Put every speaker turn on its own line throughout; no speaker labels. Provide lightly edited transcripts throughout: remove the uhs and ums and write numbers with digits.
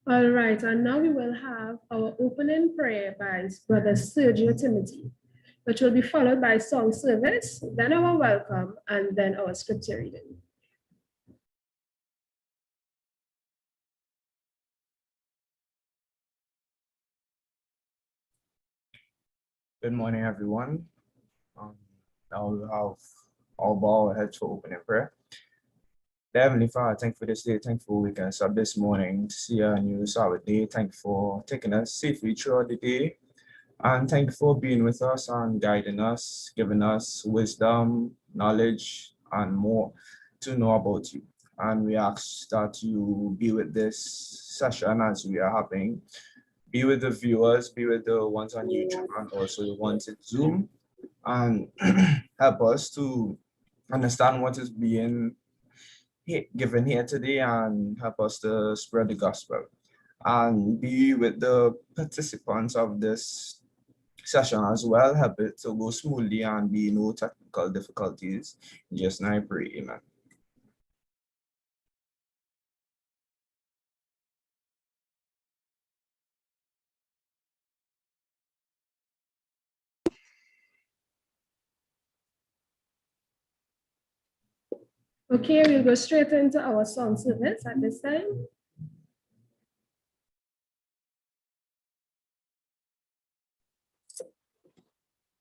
All right, and now we will have our opening prayer by Brother Sergio Timothy, which will be followed by song service, then our welcome, and then our scripture reading.
Good morning, everyone. Now we have all bow our heads for opening prayer. Heavenly Father, thank you for this day. Thank you for waking us up this morning to see a new Sabbath day. Thank you for taking us safely throughout the day. And thank you for being with us and guiding us, giving us wisdom, knowledge, and more to know about you. And we ask that you be with this session as we are having. Be with the viewers, be with the ones on YouTube and also the ones at Zoom, and help us to understand what is being given here today and help us to spread the gospel. And be with the participants of this session as well, help it to go smoothly and be no technical difficulties. Just now I pray, amen.
Okay, we'll go straight into our song service at this time.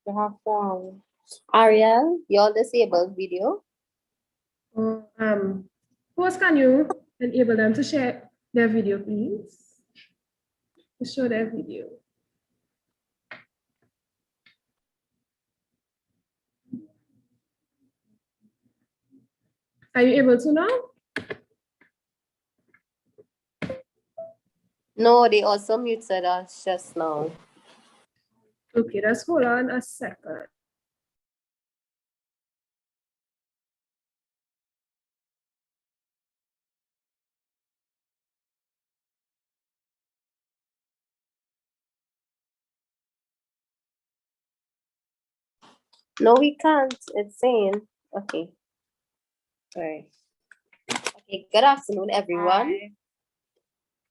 You have Ariel, your disabled video.
Host, can you enable them to share their video, please? To show their video. Are you able to now?
No, they also muted us just now.
Okay, just hold on a second.
No, we can't. It's saying. Okay. All right. Okay, good afternoon, everyone. Hi.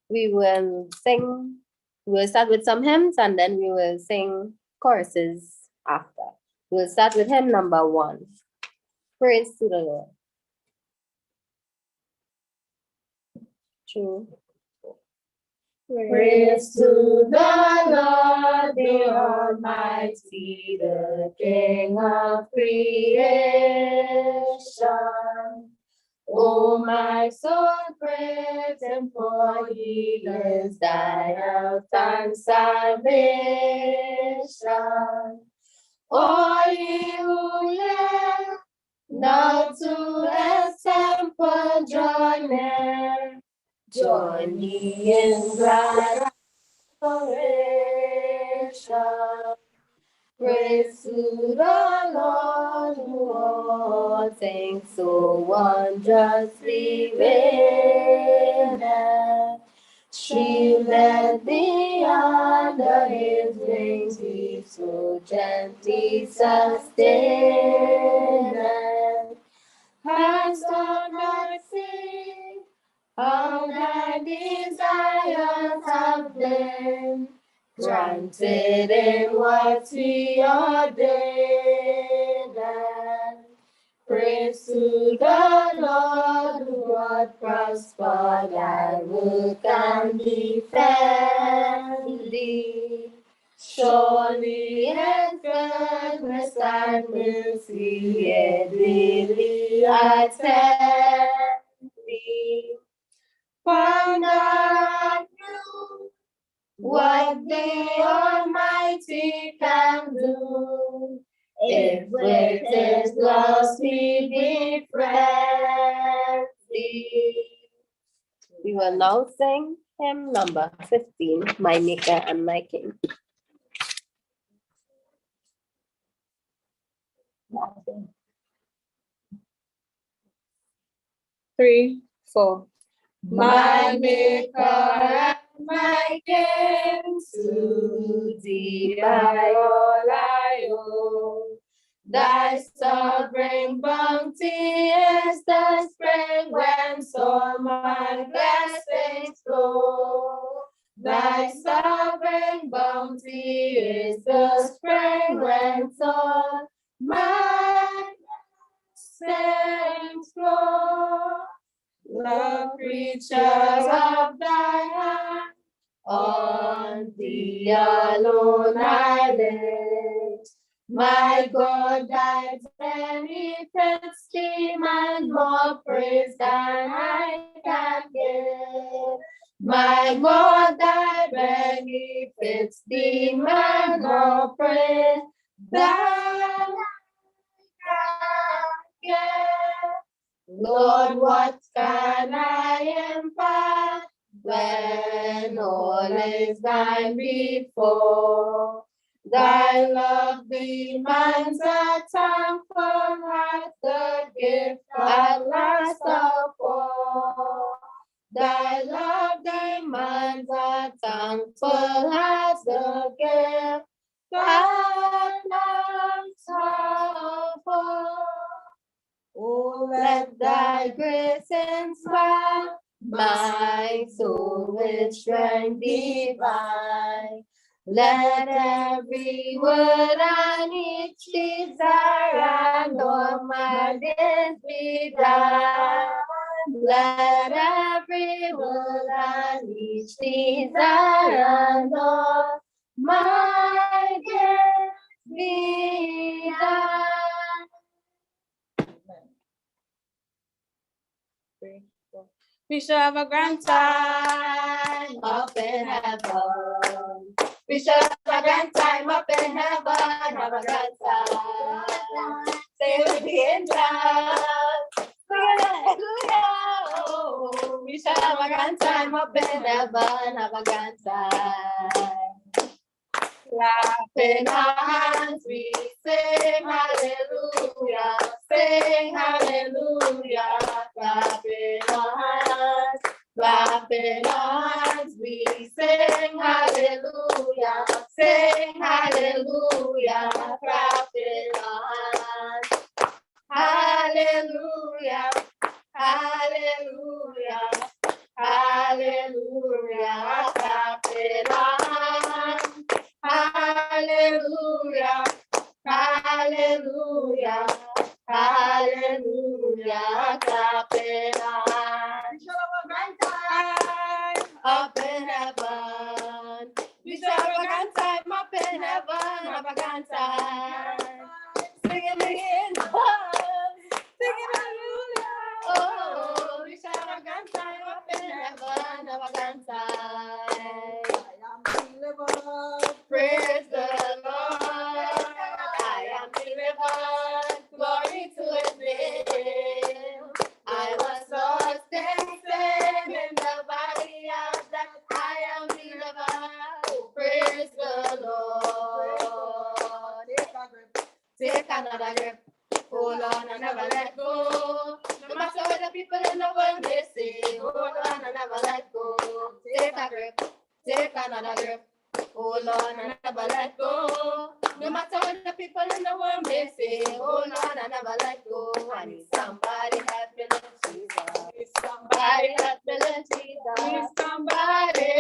We will sing, we'll start with some hymns and then we will sing choruses after. We'll start with hymn number 1. Praise to the Lord. 2.
Praise to the Lord, the Almighty, the King of creation. O my soul, praise Him, for He is thy health and salvation. All ye who live, now to His temple draw near. Join me in glad adoration. Praise to the Lord, who all things so wondrously made. Shielded thee under His wings, He so gently sustained. Hands on mercy, all thy desires have been granted in what He ordained. Praise to the Lord, who hath prospered thy work and defend thee. Surely His goodness and mercy daily attend thee. Ponder anew what the Almighty can do. If with His love we befriend thee.
We will now sing hymn number 15, My Maker and My King. 3, 4.
My Maker and my King, to thee by all I owe. Thy sovereign bounty is the spring whence all my blessings flow. creatures of thy hand, on thee alone I live. My God, thy benefits demand more praise than I can give. My God, thy benefits demand more praise than I can give. Lord, what can I impart when all is thine before? Thy love demands a thankful heart, the gift at last of all. Thy love demands a thankful heart, the gift at last of all. Oh, let thy grace inspire my soul with strength divine. Let every word and each desire and all my days be done. Let every word and each desire and all my days be done. We shall have a grand time up in heaven. We shall have a grand time up in heaven. Have a grand time. Say with the angels. Hallelujah. Oh, we shall have a grand time up in heaven. Have a grand time. Clapping our hands, we sing hallelujah, sing hallelujah. Clapping our hands, we sing hallelujah, sing hallelujah. Clapping our hands, hallelujah, hallelujah, hallelujah. Clapping our hands. Hallelujah, hallelujah, hallelujah. Clapping hands. Up in heaven. We shall have a grand time up in heaven. Have a grand time. Singing in singing hallelujah. Oh, we shall have a grand time up in heaven. Have a grand time. Praise the Lord, I am delivered, glory to his name. I was lost and sin in the valley of death, I am delivered, praise the Lord. Take another grip, hold on and never let go. No matter what the people in the world may say, hold on and never let go. Take a grip, take another grip. Hold on and never let go. No matter what the people in the world may say, hold on and never let go. I need somebody help me, Lord Jesus. Somebody help me, Lord Jesus. Somebody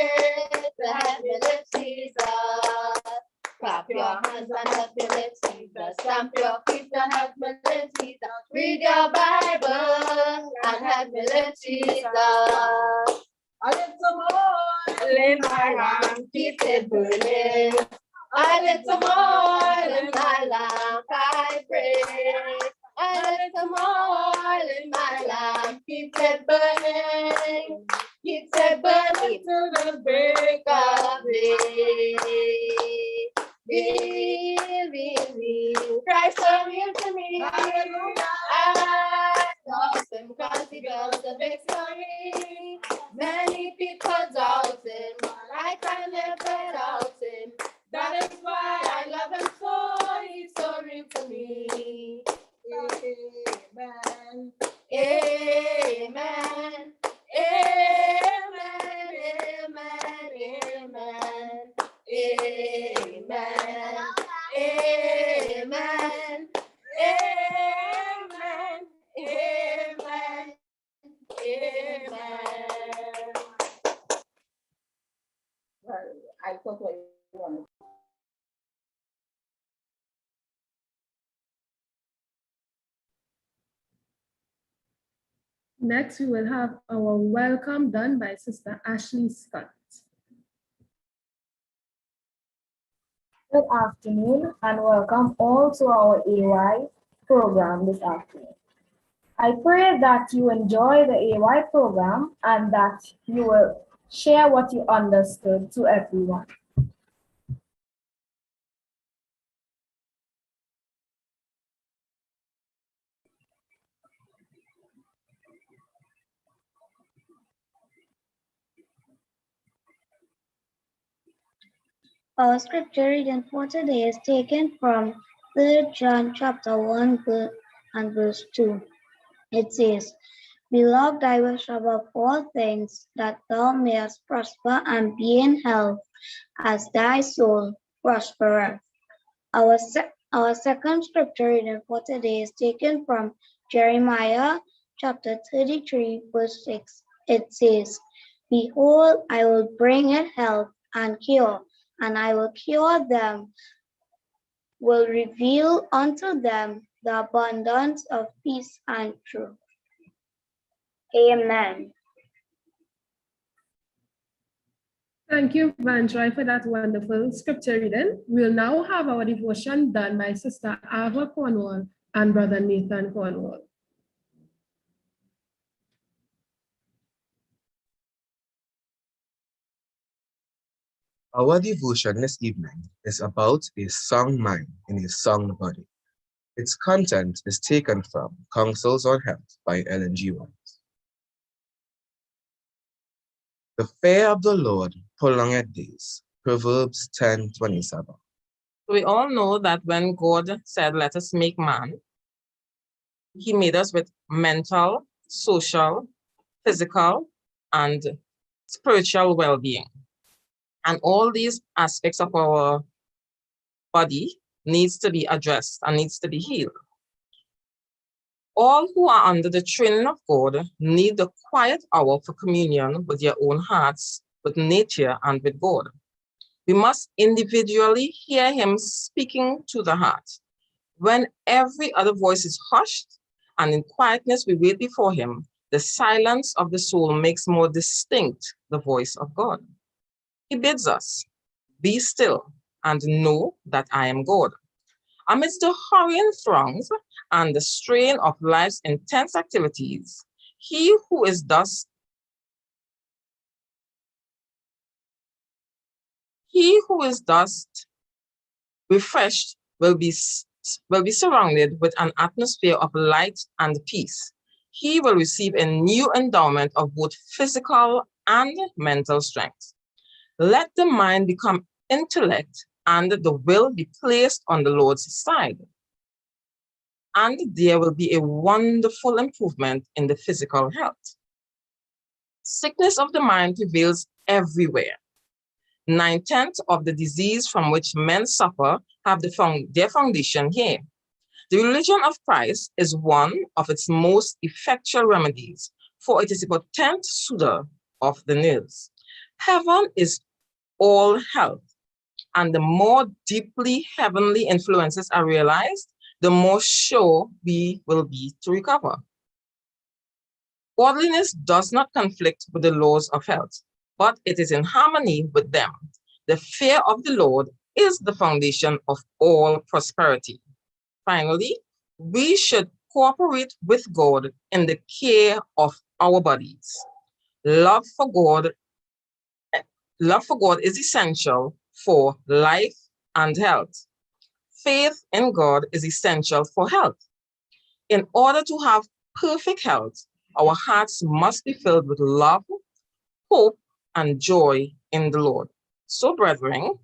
to help me, Lord Jesus. Clap your hands and help me, Lord Jesus. Stamp your feet and help me, Lord Jesus. Read your Bible and help me, Lord Jesus. I need some oil in my lamp, keep it burning. I need some oil in my lamp, I pray. I need some oil in my lamp, keep it burning. Keep it burning to the break of day. Christ so real to me. I lost him cause he built the victory. Many people doubt him, but I can live without him. That is why I love him so, he's so real to me. Amen. Amen. Amen. Amen. Amen. Amen. Amen. Amen. Amen. Amen. Well, I thought what you wanted.
Next, we will have our welcome done by Sister Ashley Scott.
Good afternoon and welcome all to our AY program this afternoon. I pray that you enjoy the AY program and that you will share what you understood to everyone.
Our scripture reading for today is taken from 3 John chapter 1 and verse 2. It says, Beloved, I wish above all things that thou mayest prosper and be in health as thy soul prospereth. Our second scripture reading for today is taken from Jeremiah chapter 33 verse 6. It says, Behold, I will bring in health and cure, and I will cure them, will reveal unto them the abundance of peace and truth. Amen.
Thank you, Vanjoy, for that wonderful scripture reading. We'll now have our devotion done by Sister Ava Cornwall and Brother Nathan Cornwall.
Our devotion this evening is about a song mind in a song body. Its content is taken from Counsels on Health by Ellen G. White. The fear of the Lord prolongeth days. Proverbs 10:27.
We all know that when God said, let us make man, he made us with mental, social, physical, and spiritual well-being. And all these aspects of our body needs to be addressed and needs to be healed. All who are under the training of God need the quiet hour for communion with their own hearts, with nature, and with God. We must individually hear him speaking to the heart. When every other voice is hushed and in quietness we wait before him, the silence of the soul makes more distinct the voice of God. He bids us, be still and know that I am God. Amidst the hurrying throngs and the strain of life's intense activities, he who is thus refreshed will be surrounded with an atmosphere of light and peace. He will receive a new endowment of both physical and mental strength. Let the mind become intellect and the will be placed on the Lord's side. And there will be a wonderful improvement in the physical health. Sickness of the mind prevails everywhere. 9/10 of the disease from which men suffer have their foundation here. The religion of Christ is one of its most effectual remedies, for it is a potent soother of the nerves. Heaven is all health, and the more deeply heavenly influences are realized, the more sure we will be to recover. Godliness does not conflict with the laws of health, but it is in harmony with them. The fear of the Lord is the foundation of all prosperity. Finally, we should cooperate with God in the care of our bodies. Love for God is essential for life and health. Faith in God is essential for health. In order to have perfect health, our hearts must be filled with love, hope, and joy in the Lord. So, brethren,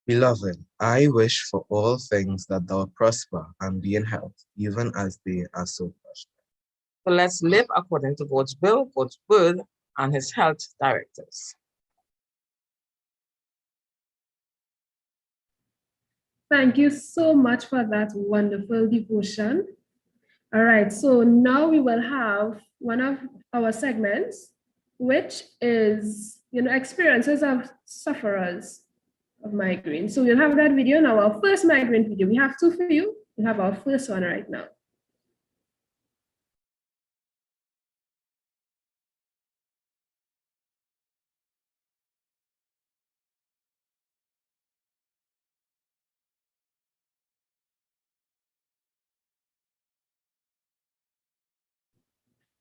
Beloved, I wish for all things that thou prosper and be in health, even as they are so prosperous.
so let's live according to God's will, God's word, and his health directives.
Thank you so much for that wonderful devotion. All right, so now we will have one of our segments, which is, experiences of sufferers. of migraine. So we'll have that video now, our first migraine video. We have two for you. We have our first one right now.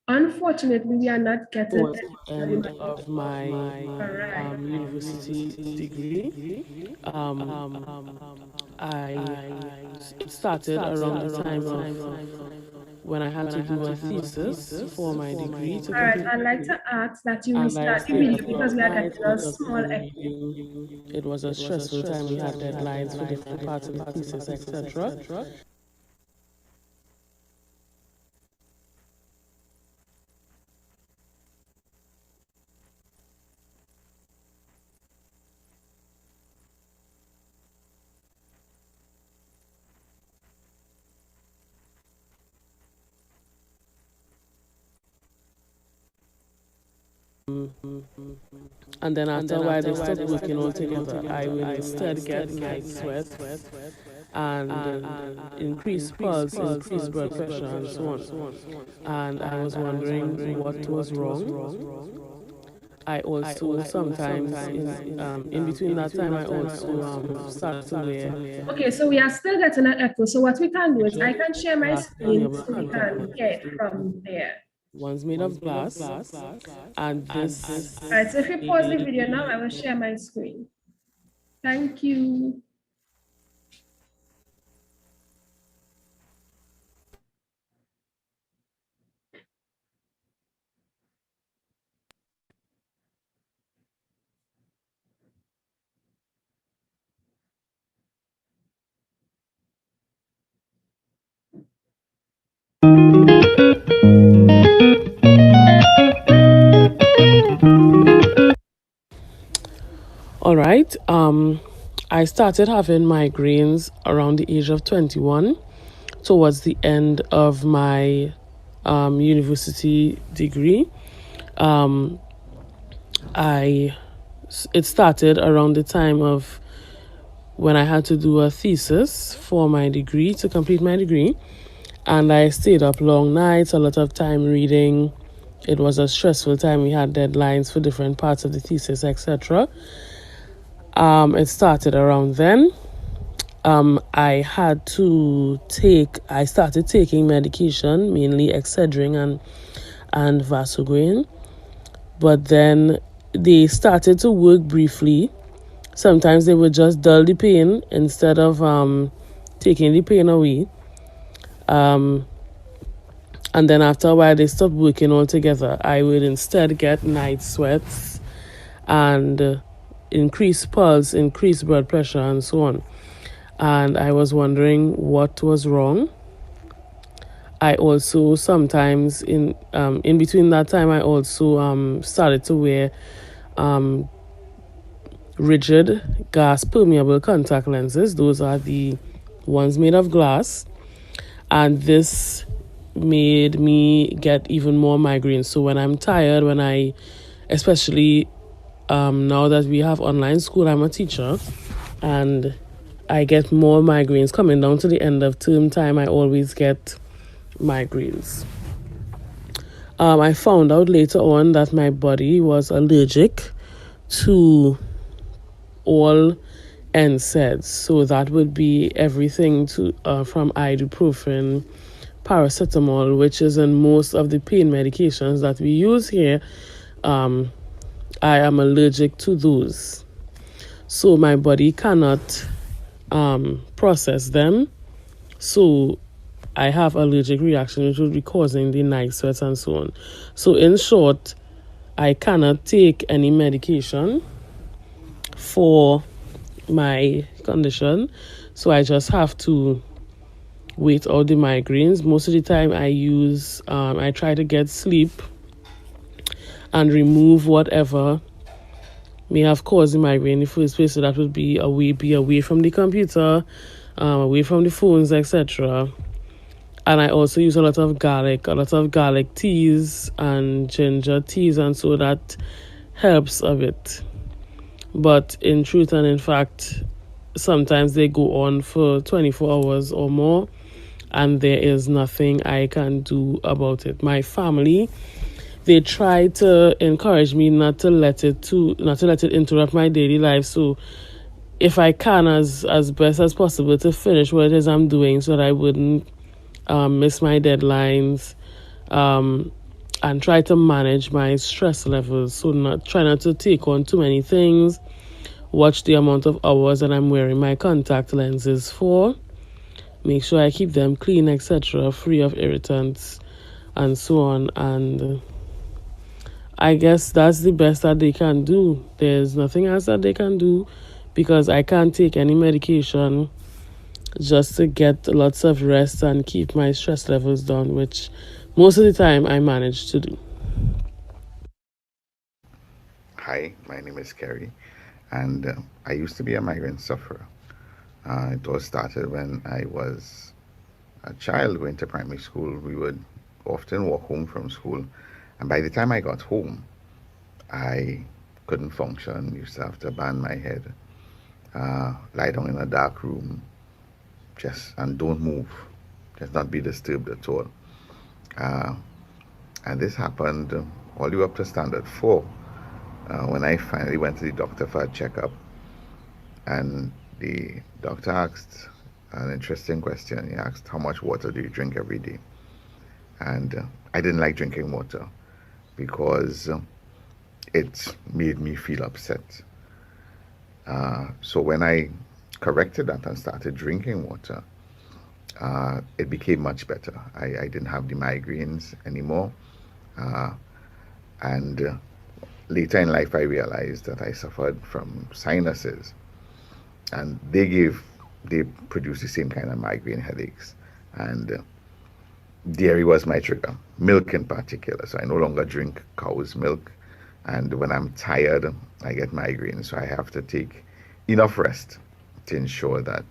Unfortunately, we are not getting
Towards the end of my university degree. It started around the time of when I had to do a thesis for my degree to
All right,
complete.
I'd like to ask that you
And I
restart the
stayed
video
up
because we are
all night
getting a
because
small
we
echo.
it was a stressful time. We had deadlines for different parts of the thesis, etc. And then after a while, they stopped working all together. I will instead get night sweats and increased pulse, increased blood pressure, and so on. And I was wondering what was wrong. I also sometimes, in between that time, I also started to wear.
Okay, so we are still getting an echo. So what we can do is I can share my screen so we can get from there.
One's made of glass, and this.
All right, so if you pause the video now, I will share my screen. Thank you.
All right. I started having migraines around the age of 21, towards the end of my university degree. It started around the time of when I had to do a thesis for my degree to complete my degree, and I stayed up long nights, a lot of time reading. It was a stressful time. We had deadlines for different parts of the thesis, etc. It started around then. I started taking medication, mainly Excedrin and Vasograin, but then they started to work briefly. Sometimes they would just dull the pain instead of taking the pain away. And then after a while, they stopped working altogether. I would instead get night sweats and increased pulse, increased blood pressure, and so on. And I was wondering what was wrong. I also sometimes in between that time, I also started to wear rigid gas permeable contact lenses. Those are the ones made of glass, and this made me get even more migraines. So when I'm tired, especially now that we have online school, I'm a teacher, and I get more migraines coming down to the end of term time. I always get migraines. I found out later on that my body was allergic to all NSAIDs. So that would be everything from ibuprofen, paracetamol, which is in most of the pain medications that we use here. I am allergic to those. So my body cannot process them. So I have allergic reaction, which will be causing the night sweats and so on. So in short, I cannot take any medication for my condition. So I just have to wait out the migraines. Most of the time I try to get sleep and remove whatever may have caused the migraine in the first place. So that would be away from the computer, away from the phones, etc. And I also use a lot of garlic teas and ginger teas, and so that helps a bit. But in truth and in fact, sometimes they go on for 24 hours or more, and there is nothing I can do about it. My family, they try to encourage me not to let it interrupt my daily life. So if I can, as best as possible, to finish what it is I'm doing, so that I wouldn't miss my deadlines, and try to manage my stress levels. So try not to take on too many things. Watch the amount of hours that I'm wearing my contact lenses for. Make sure I keep them clean, etc., free of irritants, and so on. And I guess that's the best that they can do. There's nothing else that they can do, because I can't take any medication, just to get lots of rest and keep my stress levels down, which most of the time I manage to do.
Hi, my name is Kerry, and I used to be a migraine sufferer. It all started when I was a child going to primary school. We would often walk home from school, and by the time I got home, I couldn't function. Used to have to bang my head, lie down in a dark room, just and don't move, just not be disturbed at all. Uh, and this happened all the way up to standard 4. When I finally went to the doctor for a checkup, and the doctor asked an interesting question. He asked, "How much water do you drink every day?" And I didn't like drinking water because it made me feel upset. So when I corrected that and started drinking water, it became much better. I didn't have the migraines anymore. And later in life, I realized that I suffered from sinuses, and they produce the same kind of migraine headaches. And dairy was my trigger, milk in particular. So I no longer drink cow's milk. And when I'm tired, I get migraines. So I have to take enough rest to ensure that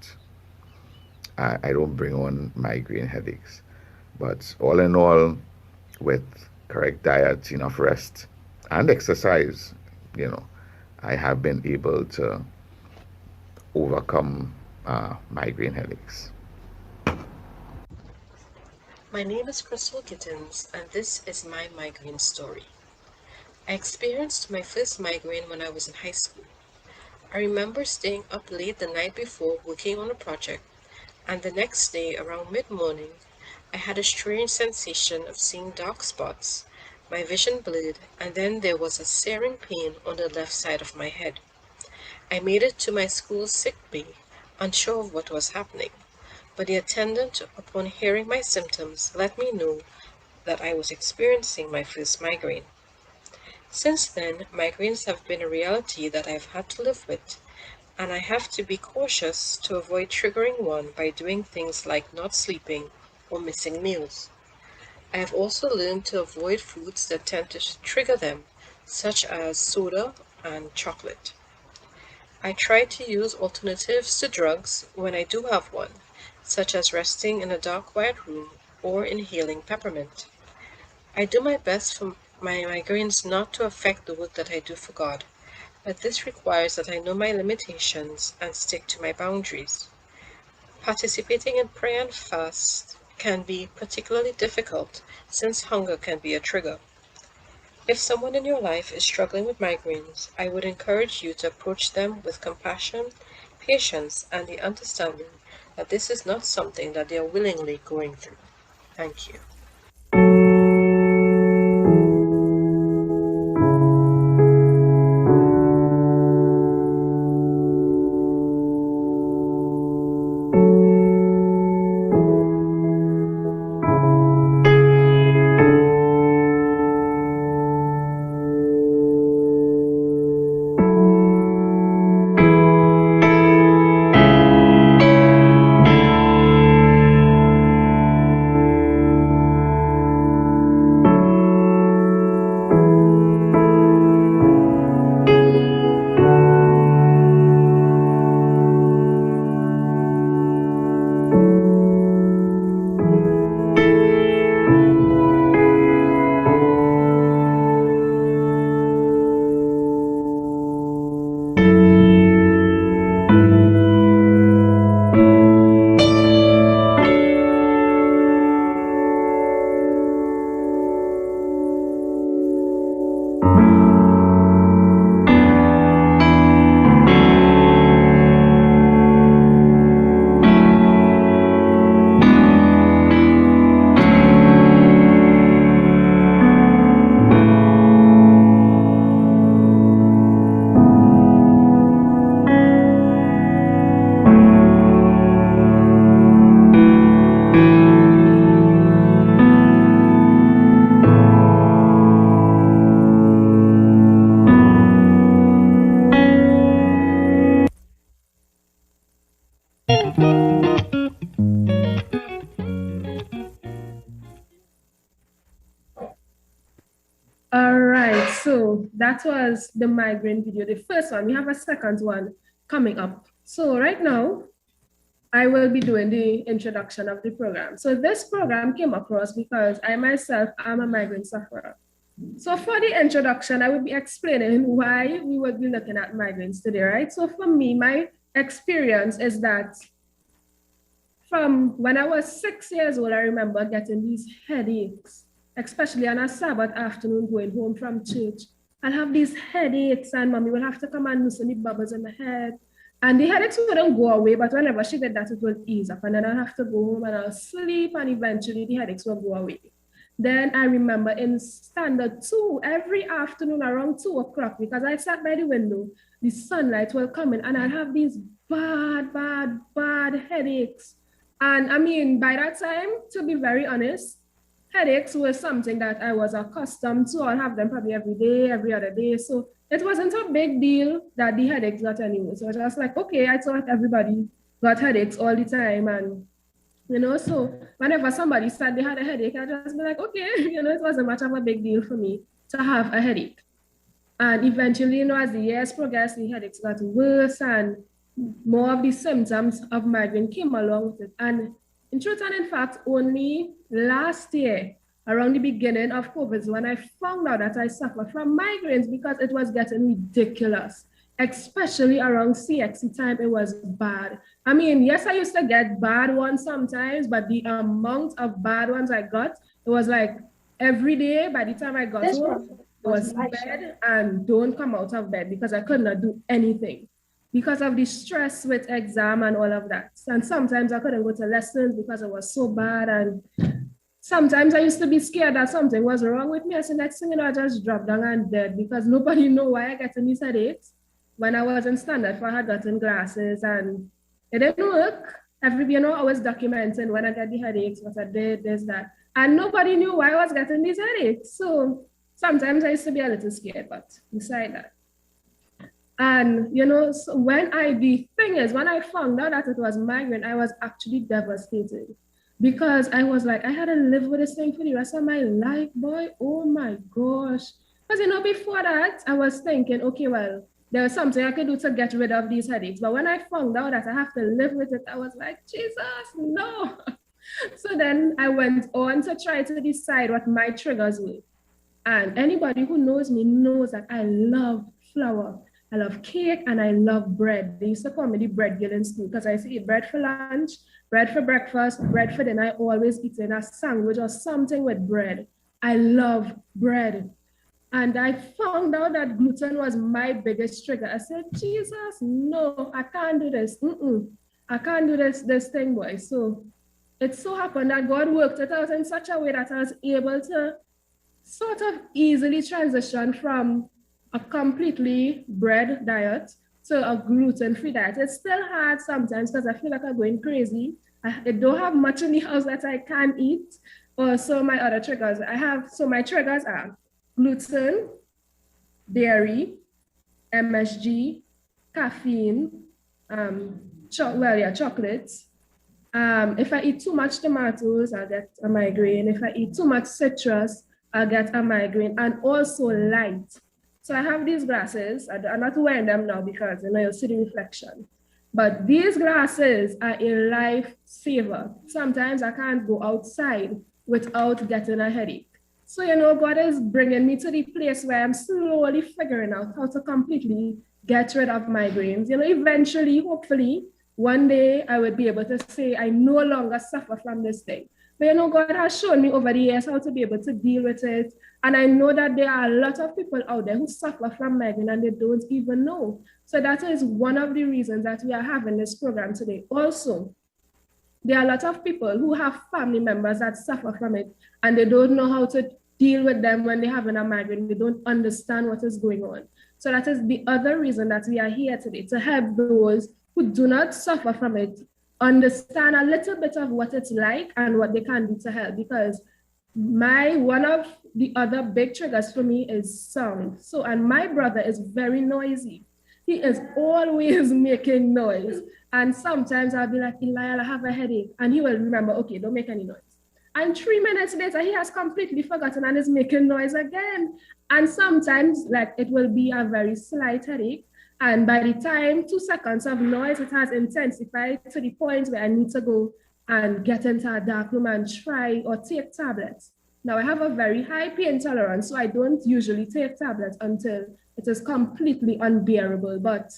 I don't bring on migraine headaches. But all in all, with correct diet, enough rest, and exercise, you know, I have been able to overcome migraine headaches.
My name is Crystal Gittins, and this is my migraine story. I experienced my first migraine when I was in high school. I remember staying up late the night before working on a project, and the next day around mid-morning, I had a strange sensation of seeing dark spots, my vision blurred, and then there was a searing pain on the left side of my head. I made it to my school's sick bay, unsure of what was happening, but the attendant, upon hearing my symptoms, let me know that I was experiencing my first migraine. Since then, migraines have been a reality that I've had to live with, and I have to be cautious to avoid triggering one by doing things like not sleeping or missing meals. I have also learned to avoid foods that tend to trigger them, such as soda and chocolate. I try to use alternatives to drugs when I do have one, such as resting in a dark, quiet room or inhaling peppermint. I do my best for my migraines not to affect the work that I do for God, but this requires that I know my limitations and stick to my boundaries. Participating in prayer and fast can be particularly difficult since hunger can be a trigger. If someone in your life is struggling with migraines, I would encourage you to approach them with compassion, patience, and the understanding that this is not something that they are willingly going through. Thank you.
So that was the migraine video, the first one. We have a second one coming up. So right now, I will be doing the introduction of the program. So this program came across because I myself am a migraine sufferer. So for the introduction, I will be explaining why we would be looking at migraines today, right? So for me, my experience is that from when I was 6 years old, I remember getting these headaches, especially on a Sabbath afternoon going home from church. I'll have these headaches and mommy will have to come and loosen the bubbles in my head. And the headaches wouldn't go away, but whenever she did that, it would ease up. And then I'll have to go home and I'll sleep and eventually the headaches will go away. Then I remember in standard 2, every afternoon around 2 o'clock, because I sat by the window, the sunlight will come in and I'll have these bad headaches. And I mean, by that time, to be very honest, headaches were something that I was accustomed to. I'll have them probably every day, every other day. So it wasn't a big deal that the headaches got anyway. So I was just like, okay, I thought everybody got headaches all the time. And, you know, so whenever somebody said they had a headache, I'd just be like, okay, you know, it wasn't much of a big deal for me to have a headache. And eventually, you know, as the years progressed, the headaches got worse and more of the symptoms of migraine came along with it. And in truth and in fact, only last year, around the beginning of COVID, when I found out that I suffer from migraines because it was getting ridiculous, especially around CXC time, it was bad. I mean, yes, I used to get bad ones sometimes, but the amount of bad ones I got, it was like every day by the time I got home, it was bed and don't come out of bed because I could not do anything because of the stress with exam and all of that. And sometimes I couldn't go to lessons because it was so bad. And sometimes I used to be scared that something was wrong with me. So next thing you know, I just dropped down and dead because nobody knew why I got these headaches. When I was in standard 4, I had gotten glasses and it didn't work. You know, I was documenting when I got the headaches, what I did, this, that. And nobody knew why I was getting these headaches. So sometimes I used to be a little scared, but beside that. And, you know, so the thing is, when I found out that it was migraine, I was actually devastated because I was like, I had to live with this thing for the rest of my life, boy. Oh my gosh. Because, you know, before that, I was thinking, okay, well, there was something I could do to get rid of these headaches. But when I found out that I have to live with it, I was like, Jesus, no. So then I went on to try to decide what my triggers were. And anybody who knows me knows that I love flour. I love cake and I love bread. They used to call me the bread girl in school because I used to eat bread for lunch, bread for breakfast, bread for dinner. I always eat in a sandwich or something with bread. I love bread. And I found out that gluten was my biggest trigger. I said, Jesus, no, I can't do this. I can't do this thing, boy. So it so happened that God worked it out in such a way that I was able to sort of easily transition from a completely bread diet to a gluten-free diet. It's still hard sometimes because I feel like I'm going crazy. I don't have much in the house that I can eat. Or so my other triggers my triggers are gluten, dairy, MSG, caffeine, chocolates. If I eat too much tomatoes, I'll get a migraine. If I eat too much citrus, I'll get a migraine, and also light. So I have these glasses. I'm not wearing them now because, you know, you'll see the reflection. But these glasses are a lifesaver. Sometimes I can't go outside without getting a headache. So, you know, God is bringing me to the place where I'm slowly figuring out how to completely get rid of migraines. You know, eventually, hopefully, one day I would be able to say I no longer suffer from this thing. But, you know, God has shown me over the years how to be able to deal with it. And I know that there are a lot of people out there who suffer from migraine and they don't even know. So that is one of the reasons that we are having this program today. Also, there are a lot of people who have family members that suffer from it and they don't know how to deal with them when they're having a migraine. They don't understand what is going on. So that is the other reason that we are here today, to help those who do not suffer from it understand a little bit of what it's like and what they can do to help. Because one of the other big triggers for me is sound. So, and my brother is very noisy. He is always making noise. And sometimes I'll be like, Eli, I have a headache. And he will remember, okay, don't make any noise. And 3 minutes later, he has completely forgotten and is making noise again. And sometimes, like, it will be a very slight headache. And by the time 2 seconds of noise, it has intensified to the point where I need to go and get into a dark room and try or take tablets. Now, I have a very high pain tolerance, so I don't usually take tablets until it is completely unbearable. But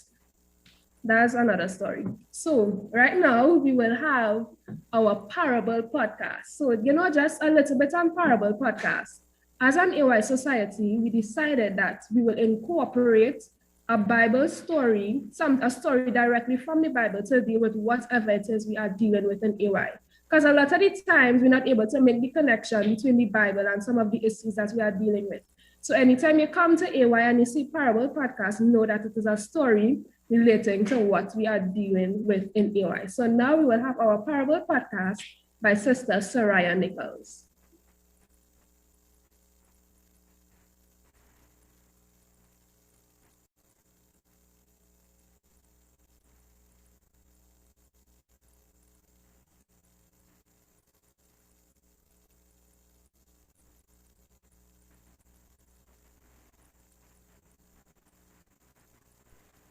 that's another story. So right now we will have our parable podcast. So, just a little bit on parable podcast. As an AY society, we decided that we will incorporate a Bible story, a story directly from the Bible to deal with whatever it is we are dealing with in AY. Because a lot of the times we're not able to make the connection between the Bible and some of the issues that we are dealing with. So anytime you come to AY and you see parable podcast, know that it is a story relating to what we are dealing with in AY. So now we will have our parable podcast by Sister Soraya Nichols.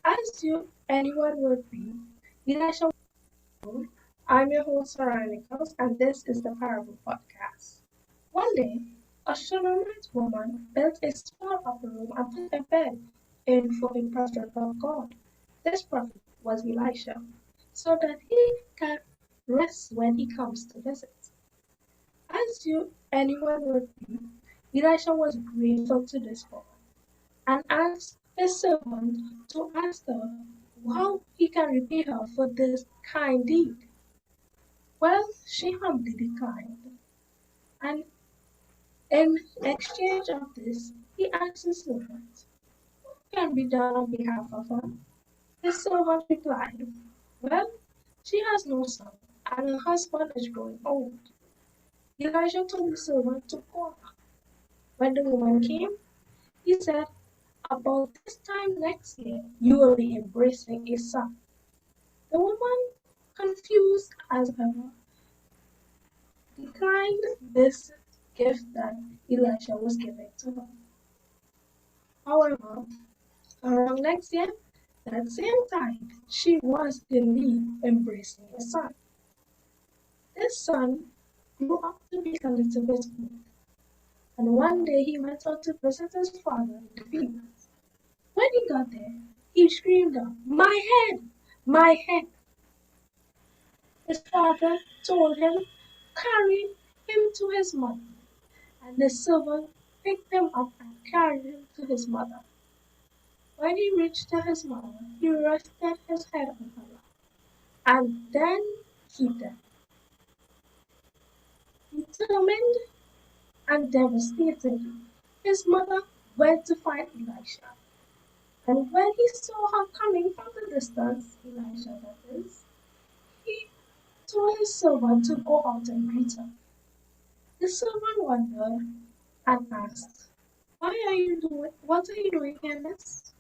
As anyone would be, Elisha. I'm your host, Sarah Nichols, and this is the Parable Podcast. One day, a Shunammite woman built a small upper room and put a bed in for a prophet of God. This prophet was Elisha, so that he can rest when he comes to visit. As anyone would be, Elisha was grateful to this woman and asked his servant to ask her how he can repay her for this kind deed. Well, she humbly declined, and in exchange of this, he asked his servant, what can be done on behalf of her? His servant replied, well, she has no son, and her husband is growing old. Elijah told the servant to call her. When the woman came, he said, about this time next year, you will be embracing a son. The woman, confused as ever, declined this gift that Elisha was giving to her. However, around next year, that same time, she was indeed embracing a son. This son grew up to be a little bit old, and one day he went out to visit his father in the fields. When he got there, he screamed out, my head! My head! His father told him, carry him to his mother, and the servant picked him up and carried him to his mother. When he reached to his mother, he rested his head on her lap, and then he died. Determined and devastated, his mother went to find Elisha. And when he saw her coming from the distance, Elisha that is, he told his servant to go out and greet her. The servant wondered and asked, what are you doing here, miss?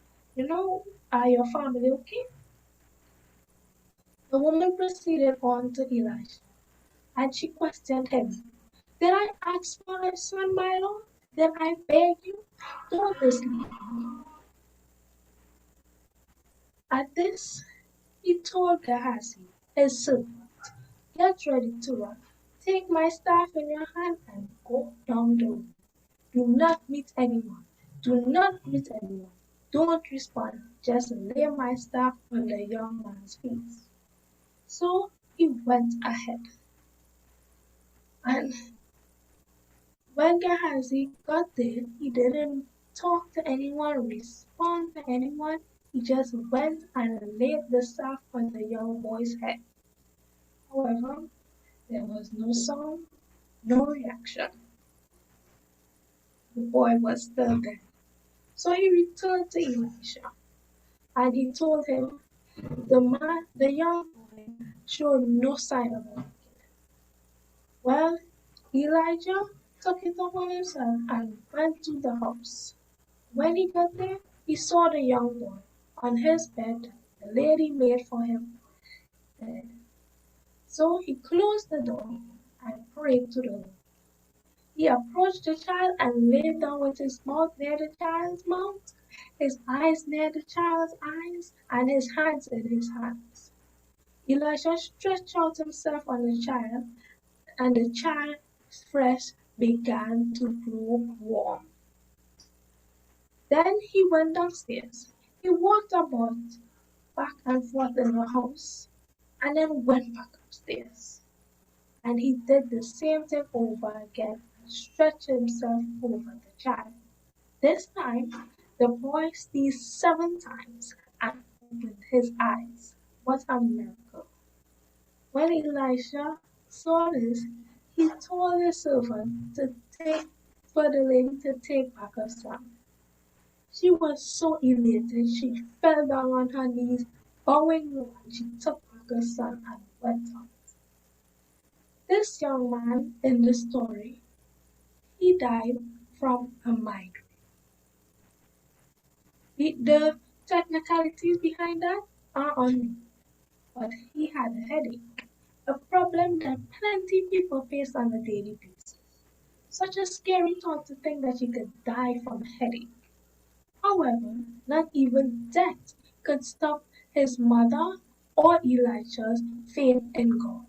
Are your family okay? The woman proceeded on to Elisha, and she questioned him. Did I ask for a son, my lord? Did I beg you? Don't mislead me. At this, he told Gehazi, his servant, get ready to run. Take my staff in your hand and go down the road. Do not meet anyone. Do not greet anyone. Don't respond. Just lay my staff on the young man's feet. So he went ahead. And when Gehazi got there, he didn't talk to anyone, respond to anyone. He just went and laid the staff on the young boy's head. However, there was no sound, no reaction. The boy was still dead. So he returned to Elisha, and he told him the young boy showed no sign of it. Well, Elijah took it upon himself and went to the house. When he got there, he saw the young boy on his bed, the lady made for him dead. So he closed the door and prayed to the Lord. He approached the child and laid down with his mouth near the child's mouth, his eyes near the child's eyes, and his hands in his hands. Elisha stretched out himself on the child, and the child's flesh began to grow warm. Then he went downstairs. He walked about back and forth in the house, and then went back upstairs. And he did the same thing over again, and stretched himself over the child. This time, the boy sneezed 7 times and opened his eyes. What a miracle! When Elisha saw this, he told his servant to take for the lady to take back her son. She was so elated, she fell down on her knees, bowing low, and she took back her son and went out. This young man in the story, he died from a migraine. The technicalities behind that are unknown, but he had a headache, a problem that plenty people face on a daily basis. Such a scary thought to think that you could die from a headache. However, not even death could stop his mother or Elisha's faith in God.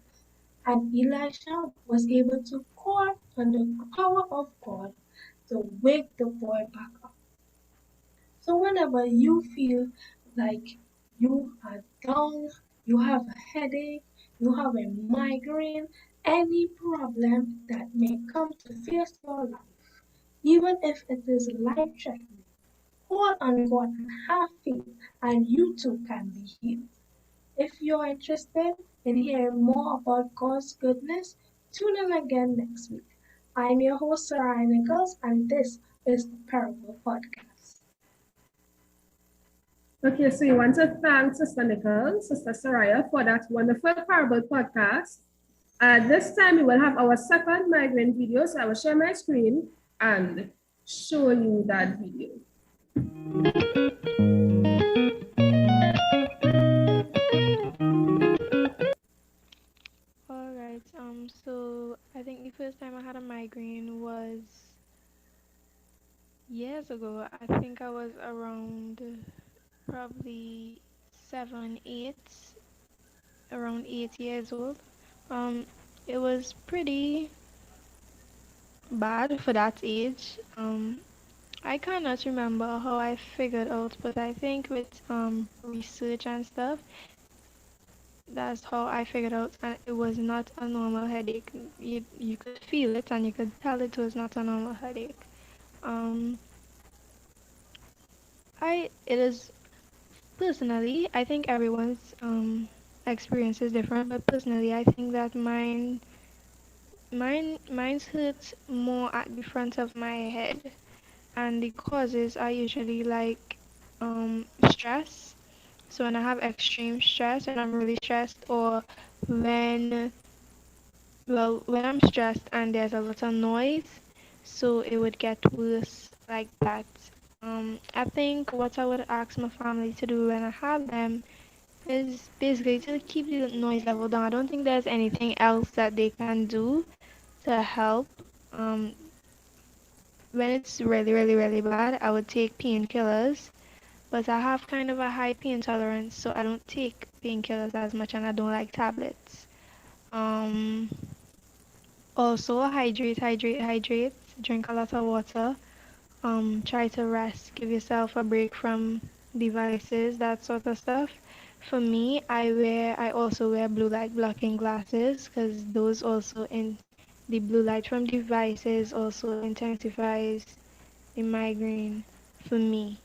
And Elisha was able to call on the power of God to wake the boy back up. So whenever you feel like you are down, you have a headache, you have a migraine, any problem that may come to face your life, even if it is life-threatening, call on God and have faith, and you too can be healed. If you're interested in hearing more about God's goodness, tune in again next week. I'm your host, Sarah Nichols, and this is the Parable Podcast.
Okay, so we want to thank Sister Nicole, Sister Soraya for that wonderful parable podcast. This time we will have our second migraine video, so I will share my screen and show you that video.
Alright, so I think the first time I had a migraine was years ago. I think I was around probably 7, 8, around 8 years old. Um, it was pretty bad for that age. I cannot remember how I figured out, but I think with research and stuff, that's how I figured out it was not a normal headache. You could feel it and you could tell it was not a normal headache. Um, it is personally, I think everyone's experience is different, but personally, I think that mine's hurts more at the front of my head, and the causes are usually like stress. So when I have extreme stress and I'm really stressed, or when when I'm stressed and there's a lot of noise, so it would get worse like that. I think what I would ask my family to do when I have them is basically to keep the noise level down. I don't think there's anything else that they can do to help. Um, when it's really, really, really bad, I would take painkillers, but I have kind of a high pain tolerance, so I don't take painkillers as much, and I don't like tablets. Um, Also, hydrate, hydrate, hydrate. Drink a lot of water. Try to rest. Give yourself a break from devices, that sort of stuff. For me, I also wear blue light blocking glasses because those also in the blue light from devices also intensifies the migraine for me.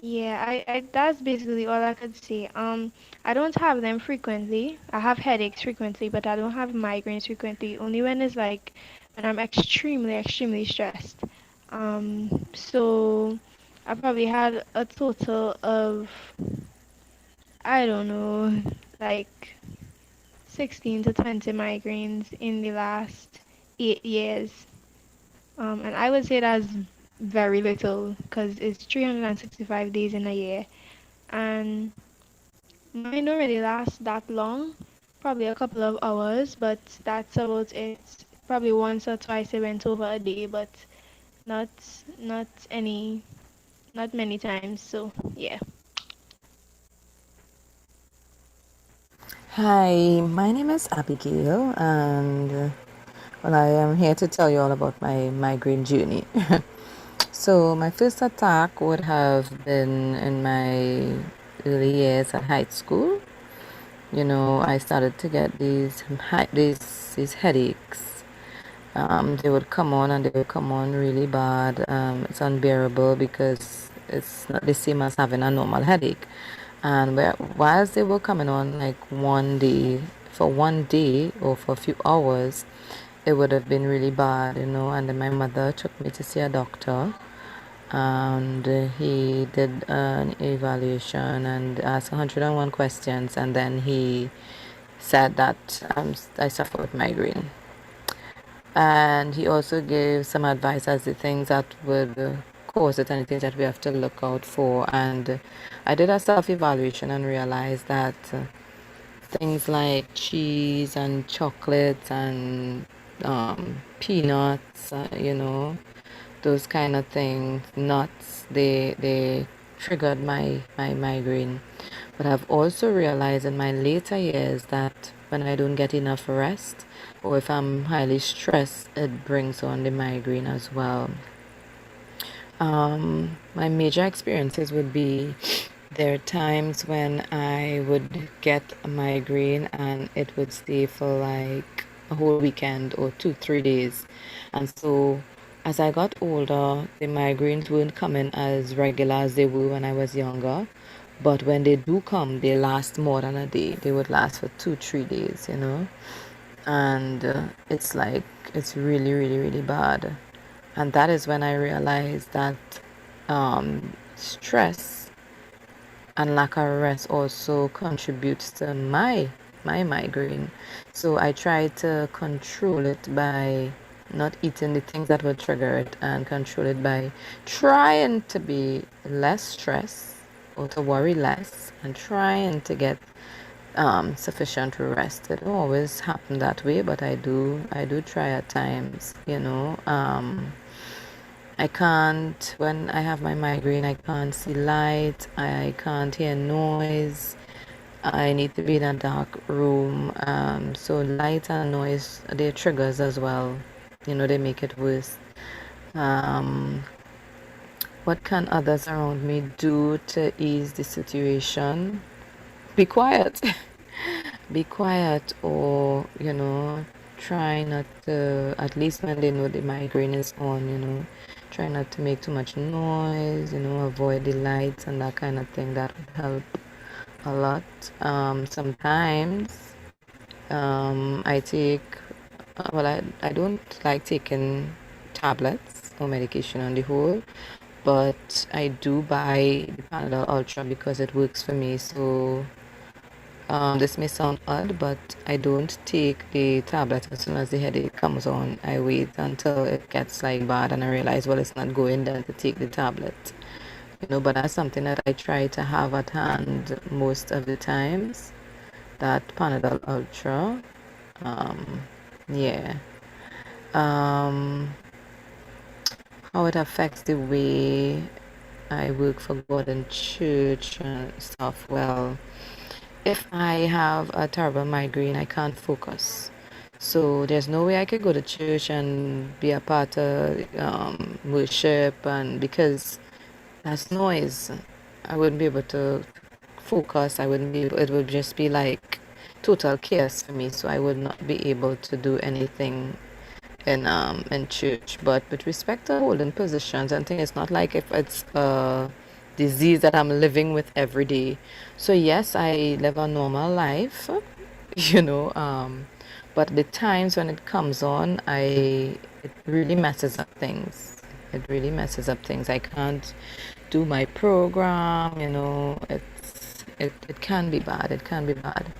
Yeah, I that's basically all I could say. I don't have them frequently. I have headaches frequently, but I don't have migraines frequently. Only when it's like when I'm extremely, extremely stressed. So I probably had a total of I don't know, like 16 to 20 migraines in the last 8 years. And I would say that's very little because it's 365 days in a year. And mine don't really last that long, probably a couple of hours, but that's about it. Probably once or twice I went over a day, but not not any not many times. So yeah.
Hi, my name is Abigail, and well, I am here to tell you all about my migraine journey. So, my first attack would have been in my early years at high school. You know, I started to get these headaches. They would come on and they would come on really bad. It's unbearable because it's not the same as having a normal headache. And whilst they were coming on like for one day or for a few hours, it would have been really bad, you know. And then my mother took me to see a doctor, and he did an evaluation and asked 101 questions, and then he said that I suffer with migraine. And he also gave some advice as the things that would cause it and the things that we have to look out for. And I did a self-evaluation and realized that things like cheese and chocolates and peanuts, you know, those kind of things, nuts, they triggered my migraine. But I've also realized in my later years that when I don't get enough rest or if I'm highly stressed, it brings on the migraine as well. My major experiences would be there are times when I would get a migraine and it would stay for like a whole weekend or 2, 3 days. And so as I got older, the migraines weren't coming as regular as they were when I was younger. But when they do come, they last more than a day. They would last for 2, 3 days, you know. And it's really, really, really bad. And that is when I realized that stress and lack of rest also contributes to my migraine. So I try to control it by not eating the things that will trigger it, and control it by trying to be less stressed or to worry less and trying to get sufficient rest. It don't always happen that way, but I do try at times, you know. I can't, when I have my migraine, I can't see light, I can't hear noise, I need to be in a dark room. So light and noise, they're triggers as well. You know, they make it worse. Um, what can others around me do to ease the situation? Be quiet. Be quiet, or, you know, try not to, at least when they know the migraine is on, you know, try not to make too much noise, you know, avoid the lights and that kind of thing. That would help a lot. Sometimes I take, I don't like taking tablets or medication on the whole, but I do buy the Panadol Ultra because it works for me. So this may sound odd, but I don't take the tablet as soon as the headache comes on. I wait until it gets like bad and I realize, well, it's not going then to take the tablet. You know, but that's something that I try to have at hand most of the times. That Panadol Ultra. Yeah. Um, how it affects the way I work for God in church and stuff. Well, if I have a terrible migraine, I can't focus. So there's no way I could go to church and be a part of worship, and because that's noise, I wouldn't be able to focus. I wouldn't be able, it would just be like total chaos for me. So I would not be able to do anything in church. But with respect to holding positions and things, it's not like if it's a disease that I'm living with every day. So yes, I live a normal life, you know, but the times when it comes on, it really messes up things. It really messes up things. I can't do my program, you know. It can be bad. It can be bad.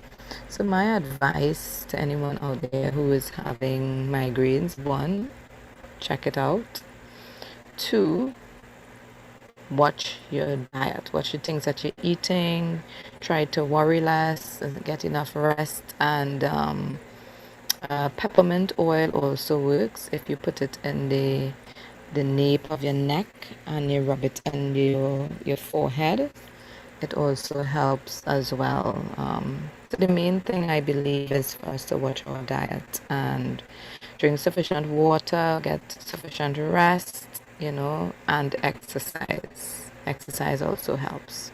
So my advice to anyone out there who is having migraines: one, check it out. Two, watch your diet, watch the things that you're eating, try to worry less, get enough rest, and peppermint oil also works if you put it in the nape of your neck and you rub it on your forehead. It also helps as well. So the main thing I believe is for us to watch our diet and drink sufficient water, get sufficient rest, and exercise. Exercise also helps.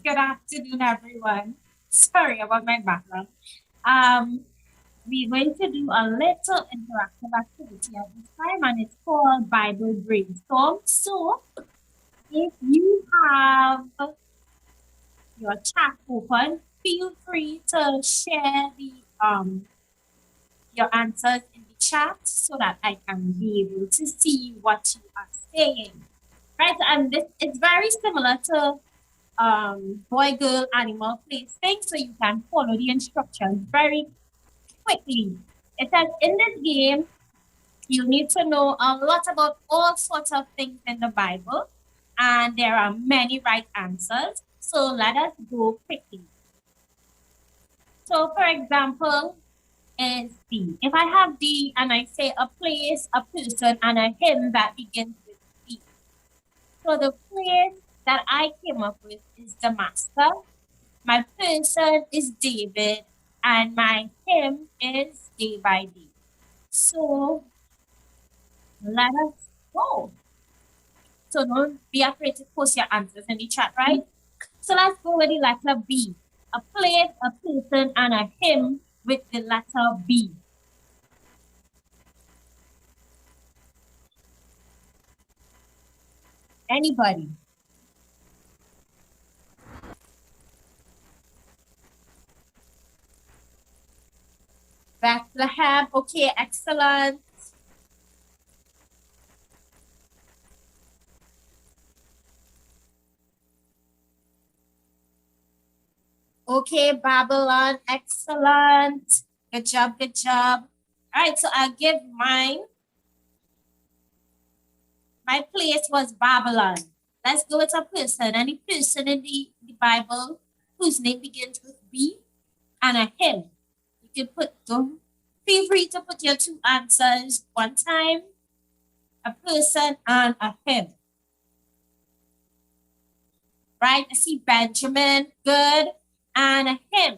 Good afternoon, everyone. Sorry about my background. Um, we're going to do a little interactive activity at this time, and it's called Bible Brainstorm. So, if you have your chat open, feel free to share the your answers in the chat so that I can be able to see what you are saying. Right, and this is very similar to boy, girl, animal, place thing, so you can follow the instructions very quickly. It says in this game, you need to know a lot about all sorts of things in the Bible, and there are many right answers. So let us go quickly. So, for example, is D. If I have D and I say a place, a person, and a hymn that begins with D. So the place that I came up with is Damascus. My person is David, and my hymn is Day by Day. So let us go. So don't be afraid to post your answers in the chat, right? So let's go with the letter B. A place, a person, and a hymn with the letter B. Anybody? Bethlehem. Okay, excellent. Okay, Babylon, excellent. Good job, good job. All right, so I'll give mine. My place was Babylon. Let's go with a person. Any person in the Bible whose name begins with B and a hymn. You can put them. Feel free to put your two answers one time. A person and a hymn. Right? I see Benjamin. Good. And a hymn.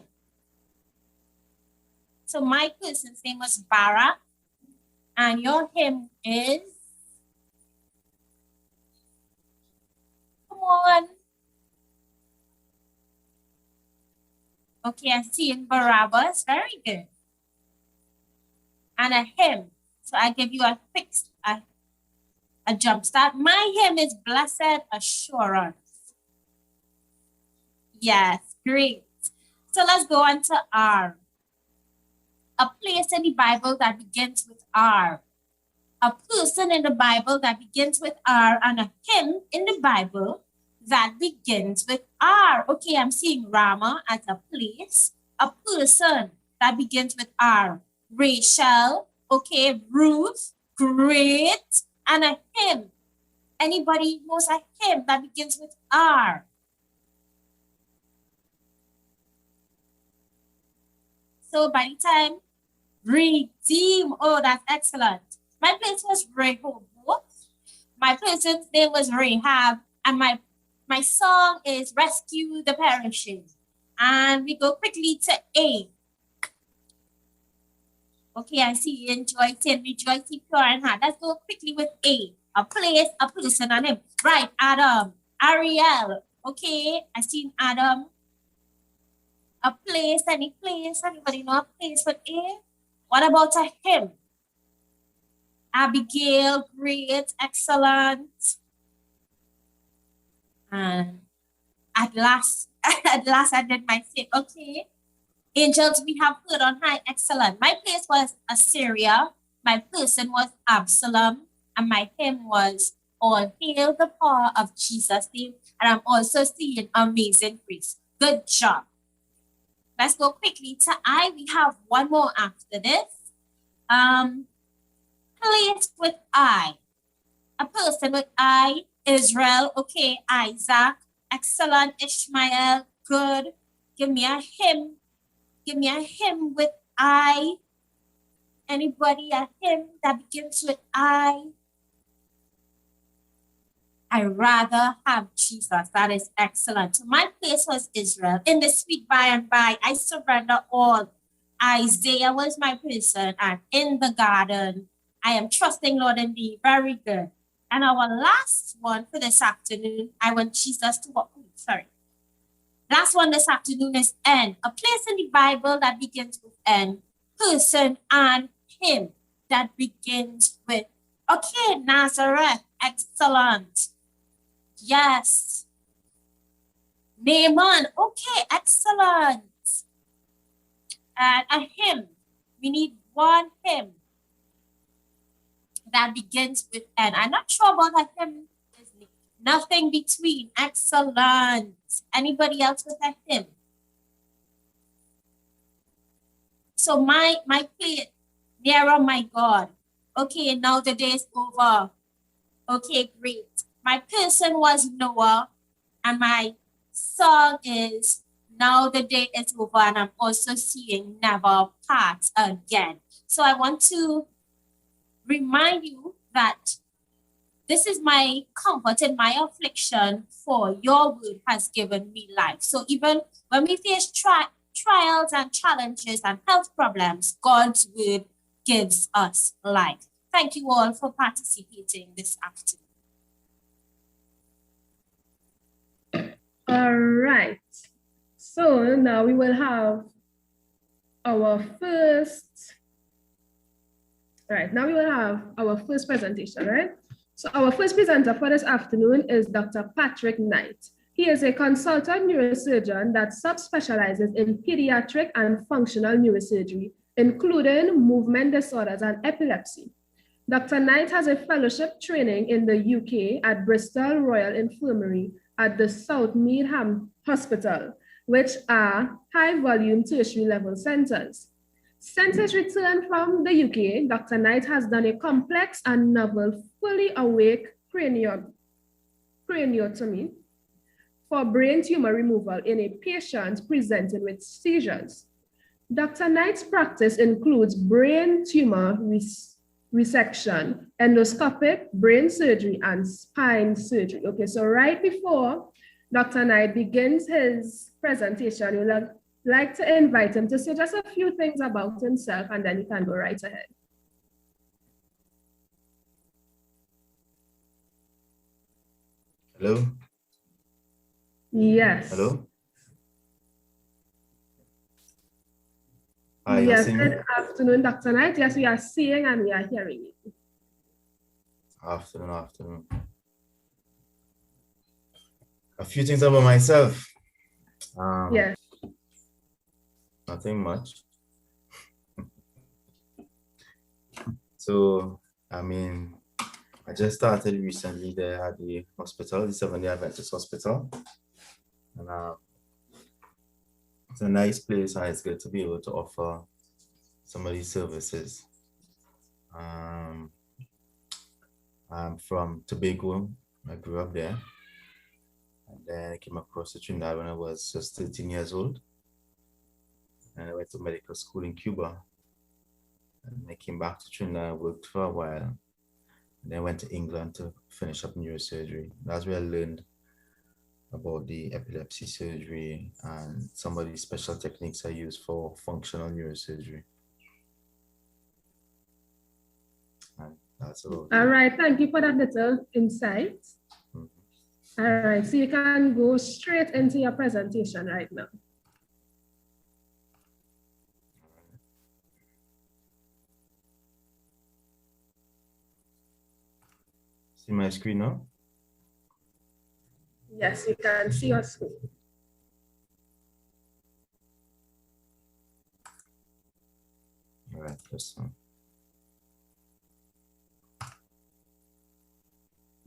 So my person's name was Barak. And your hymn is? Come on. Okay, I see in Barabbas. Very good. And a hymn. So I give you a fixed, a jump start. My hymn is Blessed Assurance. Yes, great. So let's go on to R. A place in the Bible that begins with R. A person in the Bible that begins with R, and a hymn in the Bible that begins with R. Okay, I'm seeing Rama as a place. A person that begins with R. Rachel. Okay, Ruth. Great. And a hymn. Anybody knows a hymn that begins with R? So by the time, redeem. Oh, that's excellent. My place was Rehoboth. My person's name was Rahab. And my song is Rescue the Perishing. And we go quickly to A. Okay, I see you enjoying, rejoicing, pure and hard. Let's go quickly with A. A place, a person, and him. Right, Adam. Ariel. Okay, I see Adam. A place, any place. Anybody know a place with A? What about a hymn? Abigail, great, excellent. And at last I did my thing. Okay. Angels, we have heard on high, excellent. My place was Assyria. My person was Absalom. And my hymn was All Hail the Power of Jesus' name. And I'm also seeing Amazing Grace. Good job. Let's go quickly to I. We have one more after this. Place with I. A person with I. Israel. Okay. Isaac. Excellent. Ishmael. Good. Give me a hymn. Give me a hymn with I. Anybody a hymn that begins with I? I rather have Jesus. That is excellent. My place was Israel. In the sweet by and by, I surrender all. Isaiah was my person, and in the garden, I am trusting Lord in thee. Very good. And our last one for this afternoon, I want Jesus to walk. Sorry. Last one this afternoon is N. A place in the Bible that begins with N. Person and him that begins with. Okay, Nazareth. Excellent. Yes. Naaman. Okay, excellent. And a hymn. We need one hymn that begins with N. I'm not sure about a hymn. Nothing between. Excellent. Anybody else with a hymn? So my plate, nearer my God. Okay, now the day is over. Okay, great. My person was Noah, and my song is Now the Day is Over, and I'm also seeing Never Part Again. So I want to remind you that this is my comfort in my affliction, for your word has given me life. So even when we face trials and challenges and health problems, God's word gives us life. Thank you all for participating this afternoon.
All right. So now we will have our first, presentation, right? So our first presenter for this afternoon is Dr. Patrick Knight. He is a consultant neurosurgeon that subspecializes in pediatric and functional neurosurgery, including movement disorders and epilepsy. Dr. Knight has a fellowship training in the UK at Bristol Royal Infirmary at the South Meadham Hospital, which are high-volume tertiary level centers. Since his return from the UK, Dr. Knight has done a complex and novel fully awake craniotomy for brain tumor removal in a patient presenting with seizures. Dr. Knight's practice includes brain tumor resection, endoscopic brain surgery, and spine surgery. Okay, so right before Dr. Knight begins his presentation, we'd like to invite him to say just a few things about himself, and then he can go right ahead.
Hello?
Yes.
Hello? Hi,
yes, good afternoon, Dr. Knight. Yes, we are seeing and we are hearing you.
Afternoon. A few things about myself.
Yes.
Nothing much. So, I mean, I just started recently there at the hospital, the Seventh-day Adventist Hospital. And it's a nice place, and it's good to be able to offer some of these services. I'm from Tobago. I grew up there. And then I came across to Trinidad when I was just 13 years old. And I went to medical school in Cuba. And I came back to Trinidad, worked for a while. And then I went to England to finish up neurosurgery. That's where I learned about the epilepsy surgery and some of the special techniques I use for functional neurosurgery. And that's all.
All right, thank you for that little insight. All right, so you can go straight into your presentation right now.
See my screen now?
Yes, you can see your screen.
All right, this one.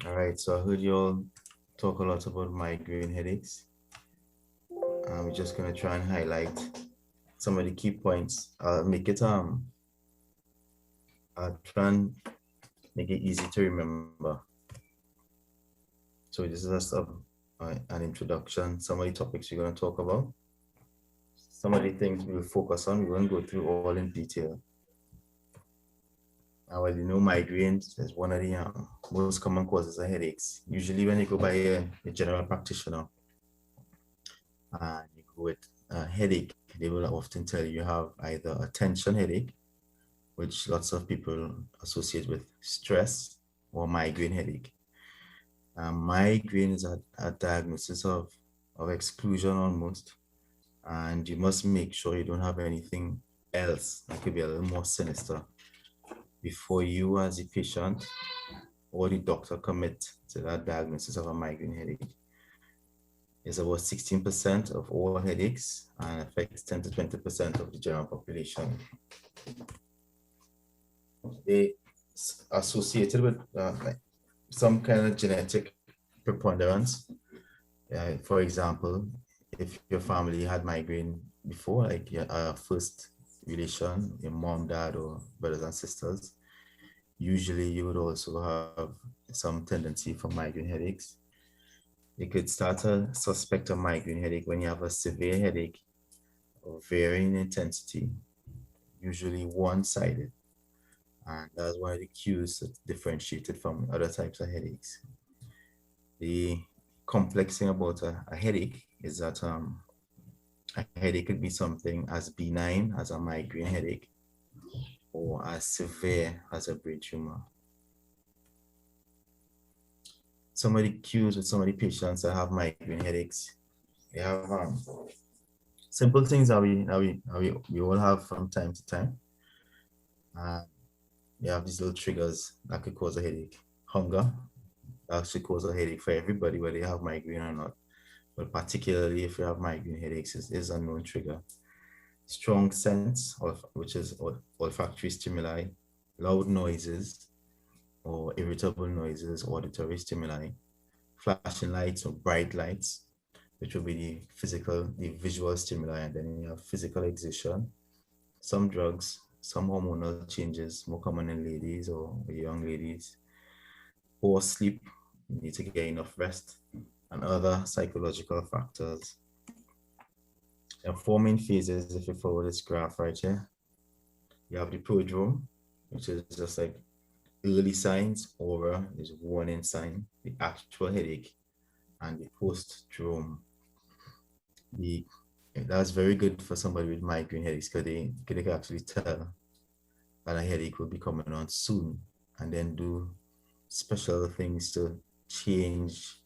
All right, so I heard you all talk a lot about migraine headaches. We're just going to try and highlight some of the key points. I'll try and make it easy to remember. So this is just an introduction, some of the topics we're going to talk about. Some of the things we'll focus on, we won't go through all in detail. Well, you know, migraines is one of the most common causes of headaches. Usually when you go by a general practitioner and you go with a headache, they will often tell you have either a tension headache, which lots of people associate with stress, or migraine headache. Migraine is a diagnosis of exclusion almost, and you must make sure you don't have anything else that could be a little more sinister before you as a patient or the doctor commit to that diagnosis of a migraine headache. It's about 16% of all headaches and affects 10 to 20% of the general population. They associated with like some kind of genetic preponderance. For example, if your family had migraine before, like your first relation, your mom, dad, or brothers and sisters, usually you would also have some tendency for migraine headaches. You could start to suspect a migraine headache when you have a severe headache of varying intensity, usually one-sided. And that's one of the cues that's differentiated from other types of headaches. The complex thing about a headache is that a headache could be something as benign as a migraine headache or as severe as a brain tumor. Some of the cues with some of the patients that have migraine headaches, they have simple things that we all have from time to time. You have these little triggers that could cause a headache. Hunger, that should cause a headache for everybody, whether you have migraine or not. But particularly if you have migraine headaches, it is a known trigger. Strong sense, which is olfactory stimuli, loud noises or irritable noises, auditory stimuli, flashing lights or bright lights, which will be the visual stimuli, and then you have physical exertion, some drugs, some hormonal changes, more common in ladies or young ladies, poor sleep, you need to get enough rest, and other psychological factors. The four main phases, if you follow this graph right here, you have the prodrome, which is just like early signs, aura is warning sign, the actual headache, and the post-drome. That's very good for somebody with migraine headaches because they can actually tell that a headache will be coming on soon and then do special things to change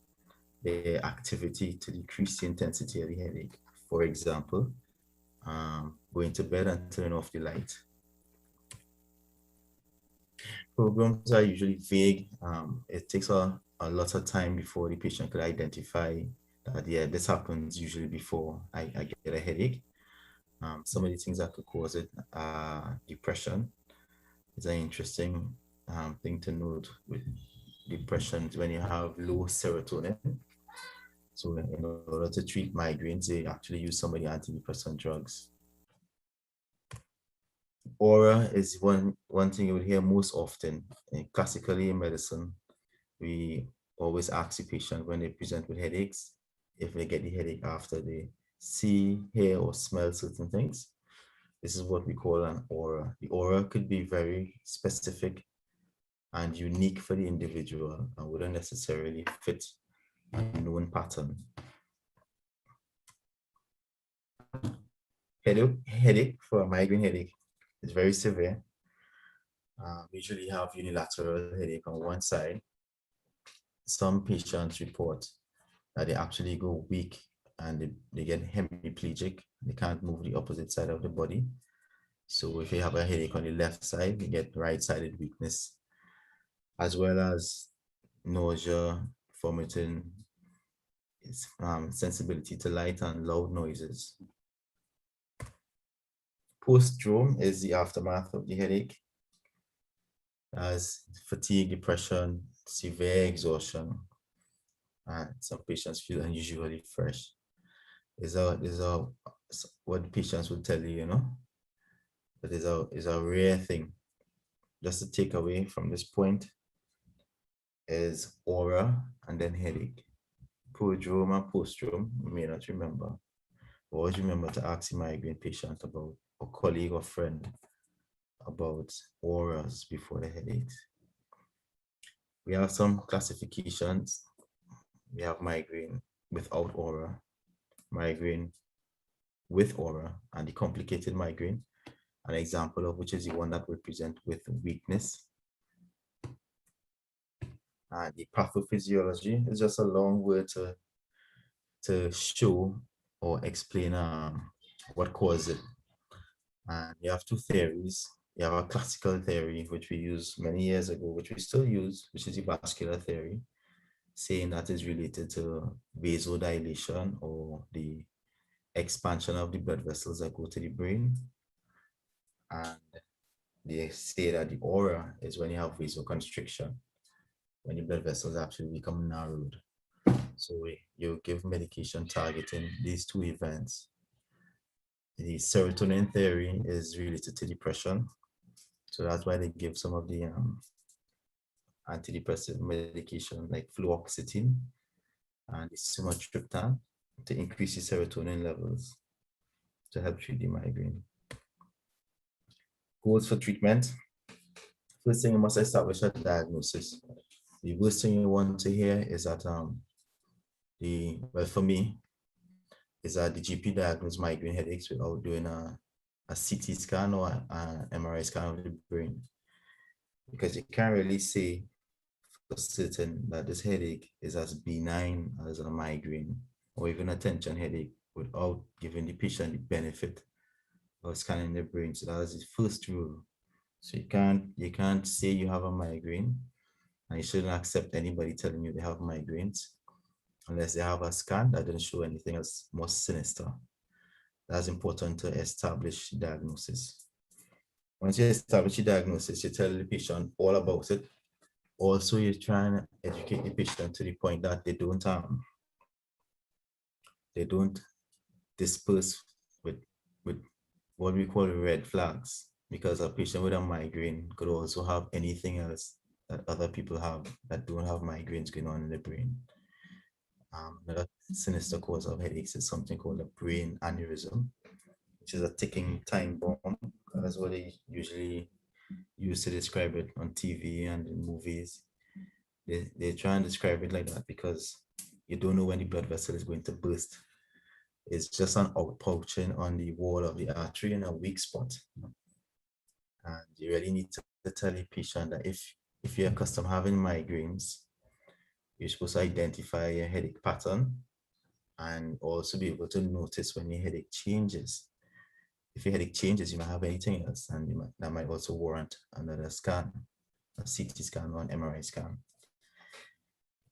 their activity to decrease the intensity of the headache. For example, going to bed and turning off the light. Programs are usually vague. It takes a lot of time before the patient could identify that, yeah, this happens usually before I get a headache. Some of the things that could cause it are depression. It's an interesting thing to note with depression when you have low serotonin. So in order to treat migraines, they actually use some of the antidepressant drugs. Aura is one thing you would hear most often. Classically in medicine, we always ask the patient when they present with headaches, if they get the headache after they see, hear, or smell certain things. This is what we call an aura. The aura could be very specific and unique for the individual and wouldn't necessarily fit a known pattern. Headache for a migraine headache is very severe. We usually have unilateral headache on one side. Some patients report that they actually go weak and they get hemiplegic. They can't move the opposite side of the body. So if you have a headache on the left side, you get right-sided weakness, as well as nausea, vomiting, sensibility to light and loud noises. Post-drome is the aftermath of the headache, as fatigue, depression, severe exhaustion, and some patients feel unusually fresh. There's a what the patients will tell you, you know, but is a rare thing. Just to take away from this point is aura and then headache. Prodrome and postdrome, you may not remember. Always remember to ask a migraine patient about, a colleague or friend about auras before the headaches. We have some classifications. We have migraine without aura, migraine with aura, and the complicated migraine, an example of which is the one that we present with weakness. And the pathophysiology is just a long word to show or explain what causes it. And you have two theories. You have a classical theory, which we used many years ago, which we still use, which is the vascular theory, saying that is related to vasodilation or the expansion of the blood vessels that go to the brain. And they say that the aura is when you have vasoconstriction, when the blood vessels actually become narrowed. So you give medication targeting these two events. The serotonin theory is related to depression. So that's why they give some of the antidepressant medication like fluoxetine and the sumatriptan to increase the serotonin levels to help treat the migraine. Goals for treatment. First thing, you must establish a diagnosis. The worst thing you want to hear is that well, for me, is that the GP diagnosed migraine headaches without doing a CT scan or an MRI scan of the brain, because you can't really say for certain that this headache is as benign as a migraine or even a tension headache without giving the patient the benefit of scanning the brain. So that is the first rule. So you can't say you have a migraine, and you shouldn't accept anybody telling you they have migraines unless they have a scan that doesn't show anything else more sinister. That's important to establish diagnosis. Once you establish the diagnosis, you tell the patient all about it. Also, you're trying to educate the patient to the point that they don't disperse with what we call red flags, because a patient with a migraine could also have anything else that other people have that don't have migraines going on in the brain. Another sinister cause of headaches is something called a brain aneurysm, which is a ticking time bomb. That's what they usually use to describe it on TV and in movies. They try and describe it like that because you don't know when the blood vessel is going to burst. It's just an outpouching on the wall of the artery in a weak spot. And you really need to tell the patient that if you're accustomed to having migraines, you're supposed to identify your headache pattern and also be able to notice when your headache changes. If your headache changes, you might have anything else, and that might also warrant another scan, a CT scan or an MRI scan.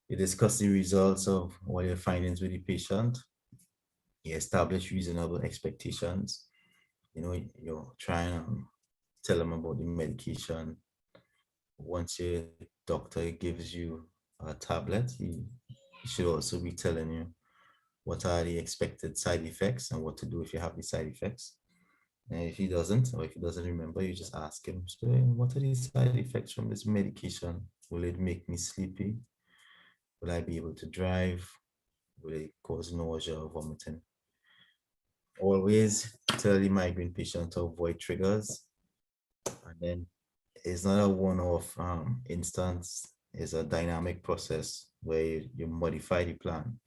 You discuss the results of what your findings with the patient. You establish reasonable expectations. You know, you're trying to tell them about the medication. Once your doctor gives you a tablet, he should also be telling you what are the expected side effects and what to do if you have the side effects. And if he doesn't, or if he doesn't remember, you just ask him, so what are the side effects from this medication? Will it make me sleepy? Will I be able to drive? Will it cause nausea or vomiting? Always tell the migraine patient to avoid triggers. And then it's not a one-off instance, it's a dynamic process where you modify the plan.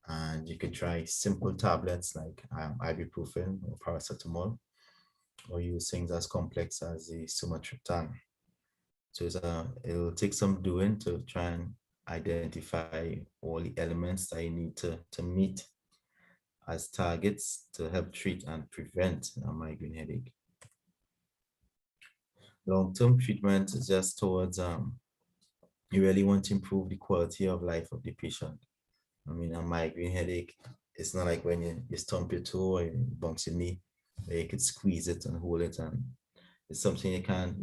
And you can try simple tablets like ibuprofen or paracetamol, or use things as complex as the sumatriptan. So it'll take some doing to try and identify all the elements that you need to meet as targets to help treat and prevent a migraine headache. Long-term treatment is just towards, you really want to improve the quality of life of the patient. I mean, a migraine headache, it's not like when you stump your toe or you bounce your knee, where you could squeeze it and hold it, and it's something you can't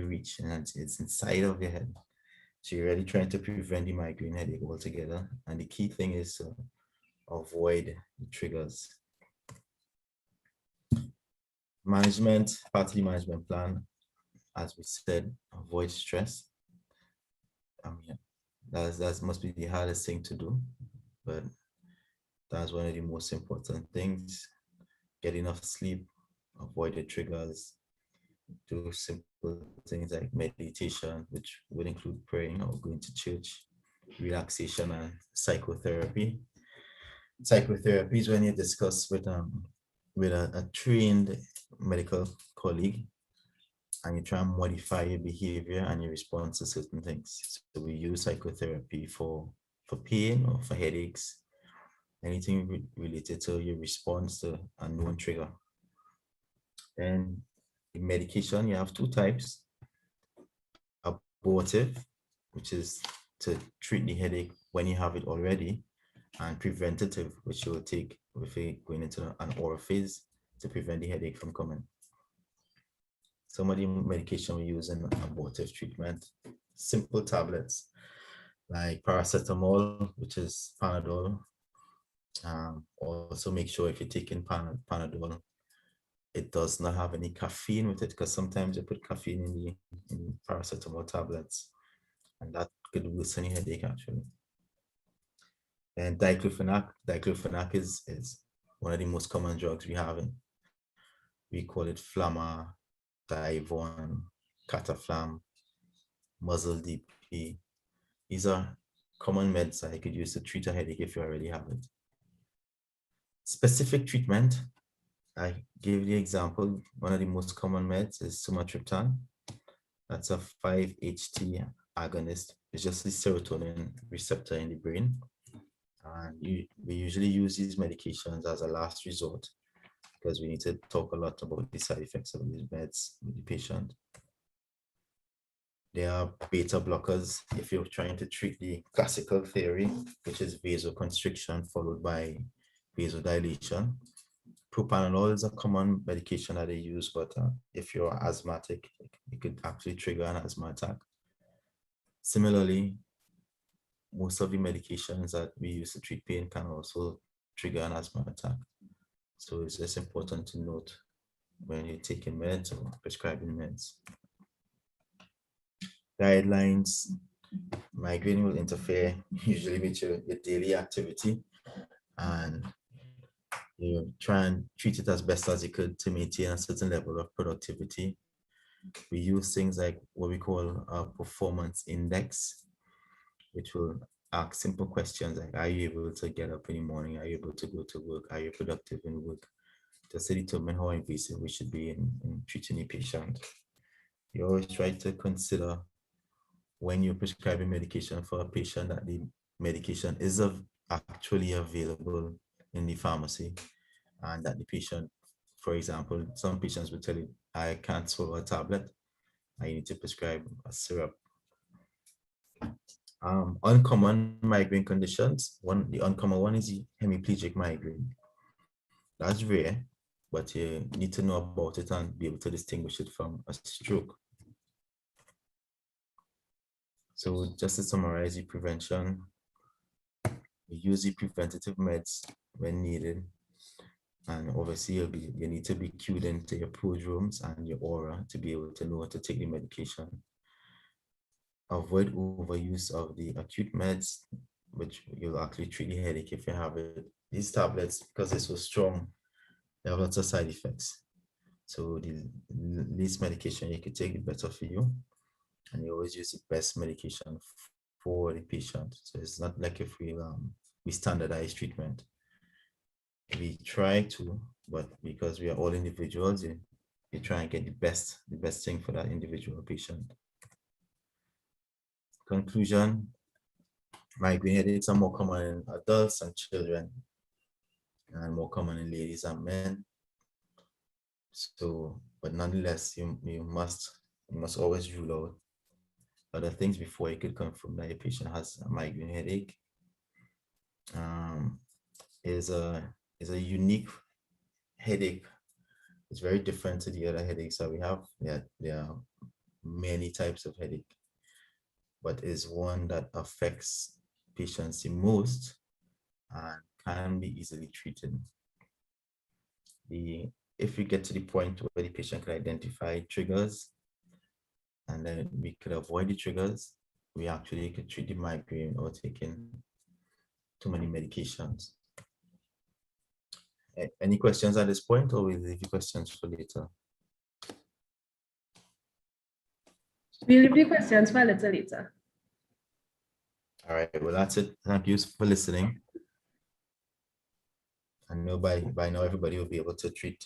reach, and it's inside of your head. So you're really trying to prevent the migraine headache altogether. And the key thing is to avoid the triggers. Management, part of the management plan, as we said, avoid stress. I mean, that must be the hardest thing to do, but that's one of the most important things. Get enough sleep, avoid the triggers, do simple things like meditation, which would include praying or going to church, relaxation, and psychotherapy. Psychotherapy is when you discuss with a trained medical colleague and you try and modify your behavior and your response to certain things. So we use psychotherapy for pain or for headaches, anything related to your response to a known trigger. And in medication, you have two types: abortive, which is to treat the headache when you have it already, and preventative, which you will take if you're going into an oral phase to prevent the headache from coming. Some of the medication we use in abortive treatment, simple tablets like paracetamol, which is Panadol. Also make sure if you're taking Panadol, it does not have any caffeine with it, because sometimes you put caffeine in paracetamol tablets, and that could worsen your headache actually. And diclofenac is one of the most common drugs we have. We call it Flamma, Divon, Cataflam, Muzzle DP. These are common meds that you could use to treat a headache if you already have it. Specific treatment, I gave the example, one of the most common meds is sumatriptan. That's a 5-HT agonist. It's just the serotonin receptor in the brain. And we usually use these medications as a last resort because we need to talk a lot about the side effects of these meds with the patient. There are beta blockers if you're trying to treat the classical theory, which is vasoconstriction followed by vasodilation. Propranolol is a common medication that they use, but if you're asthmatic, it could actually trigger an asthma attack. Similarly, most of the medications that we use to treat pain can also trigger an asthma attack. So it's just important to note when you're taking meds or prescribing meds. Guidelines: migraine will interfere usually with your daily activity, and you try and treat it as best as you could to maintain a certain level of productivity. We use things like what we call a performance index, which will ask simple questions like, are you able to get up in the morning? Are you able to go to work? Are you productive in work? Just to determine how invasive we should be in treating a patient. You always try to consider when you're prescribing medication for a patient that the medication is actually available in the pharmacy, and that the patient, for example, some patients will tell you, I can't swallow a tablet, I need to prescribe a syrup. Uncommon migraine conditions. The uncommon one is the hemiplegic migraine. That's rare, but you need to know about it and be able to distinguish it from a stroke. So just to summarize the prevention, we use the preventative meds when needed. And obviously you need to be cued into your prodromes and your aura to be able to know how to take the medication. Avoid overuse of the acute meds, which you'll actually treat the headache if you have it. These tablets, because they're so strong, they have lots of side effects. So the least medication you could take, the better for you. And you always use the best medication for the patient. So it's not like if we standardize treatment. We try to, but because we are all individuals, you try and get the best thing for that individual patient. Conclusion: migraine headaches are more common in adults and children, and more common in ladies and men. So, but nonetheless, you must always rule out other things before you could confirm that your patient has a migraine headache. Is a unique headache. It's very different to the other headaches that we have. There are many types of headache, but is one that affects patients the most and can be easily treated. The if we get to the point where the patient can identify triggers and then we could avoid the triggers, we actually could treat the migraine or taking too many medications. Any questions at this point, or we'll leave the questions for later?
We'll leave the questions for a little later.
All right, well, that's it. Thank you for listening. I know by now everybody will be able to treat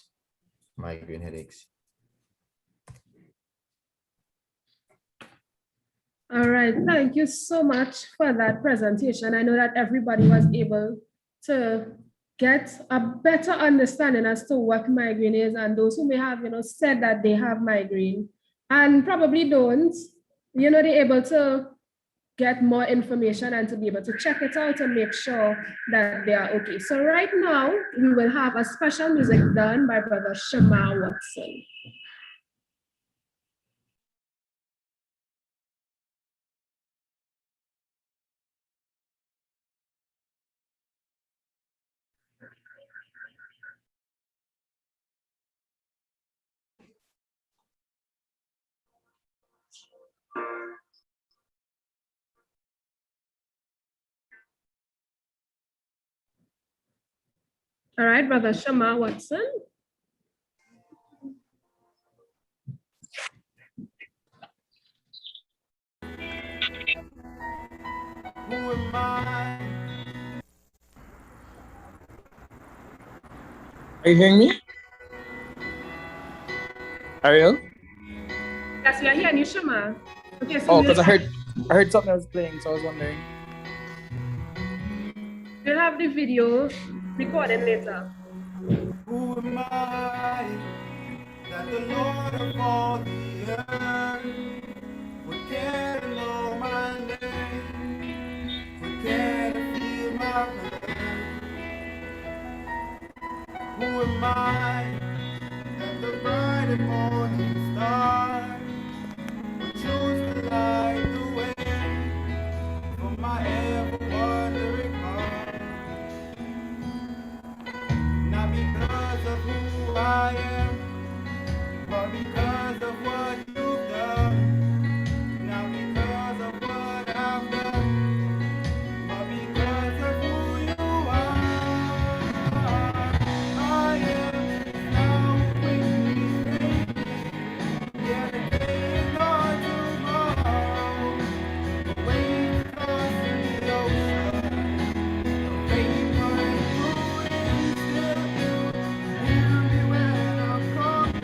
migraine headaches.
All right, thank you so much for that presentation. I know that everybody was able to get a better understanding as to what migraine is, and those who may have, said that they have migraine and probably don't, they're able to get more information and to be able to check it out and make sure that they are okay. So right now, we will have a special music done by Brother Shema Watson. All right, Brother Shema Watson.
Who am I?
Are you hearing me? Ariel?
Yes, we are hearing you, Shema. Okay, so
Oh, because I heard something else playing, so I was wondering.
we'll have the video recorded later.
Who am I that the Lord of all the earth would care to know my name, would care to feel my pain? Who am I that the bright and morning star would choose to light the way for my ever-wandering heart? Not because of who I am, but because of what you've done. Not because of what I've done, but because of who you are. I am now with me, yeah, the day is not tomorrow. The waves crossing the ocean, the vapor and ruin still. Hear me when I'm calling,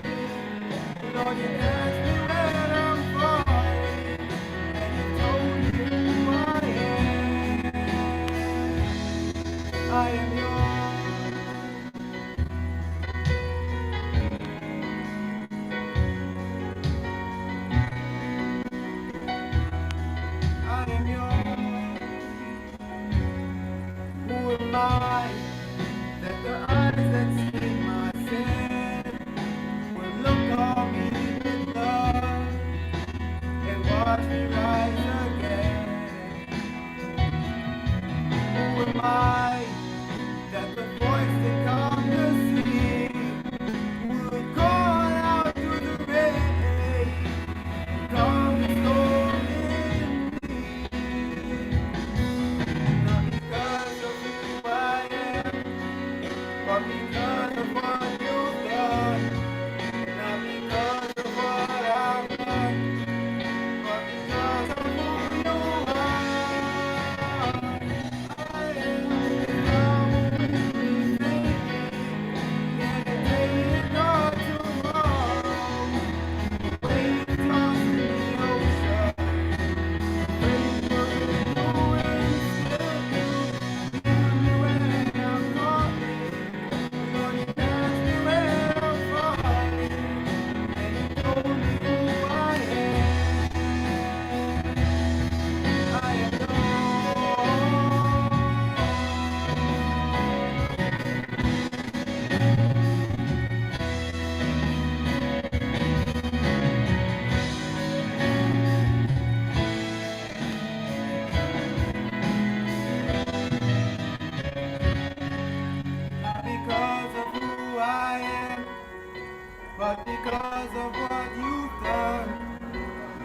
but because of what you've done.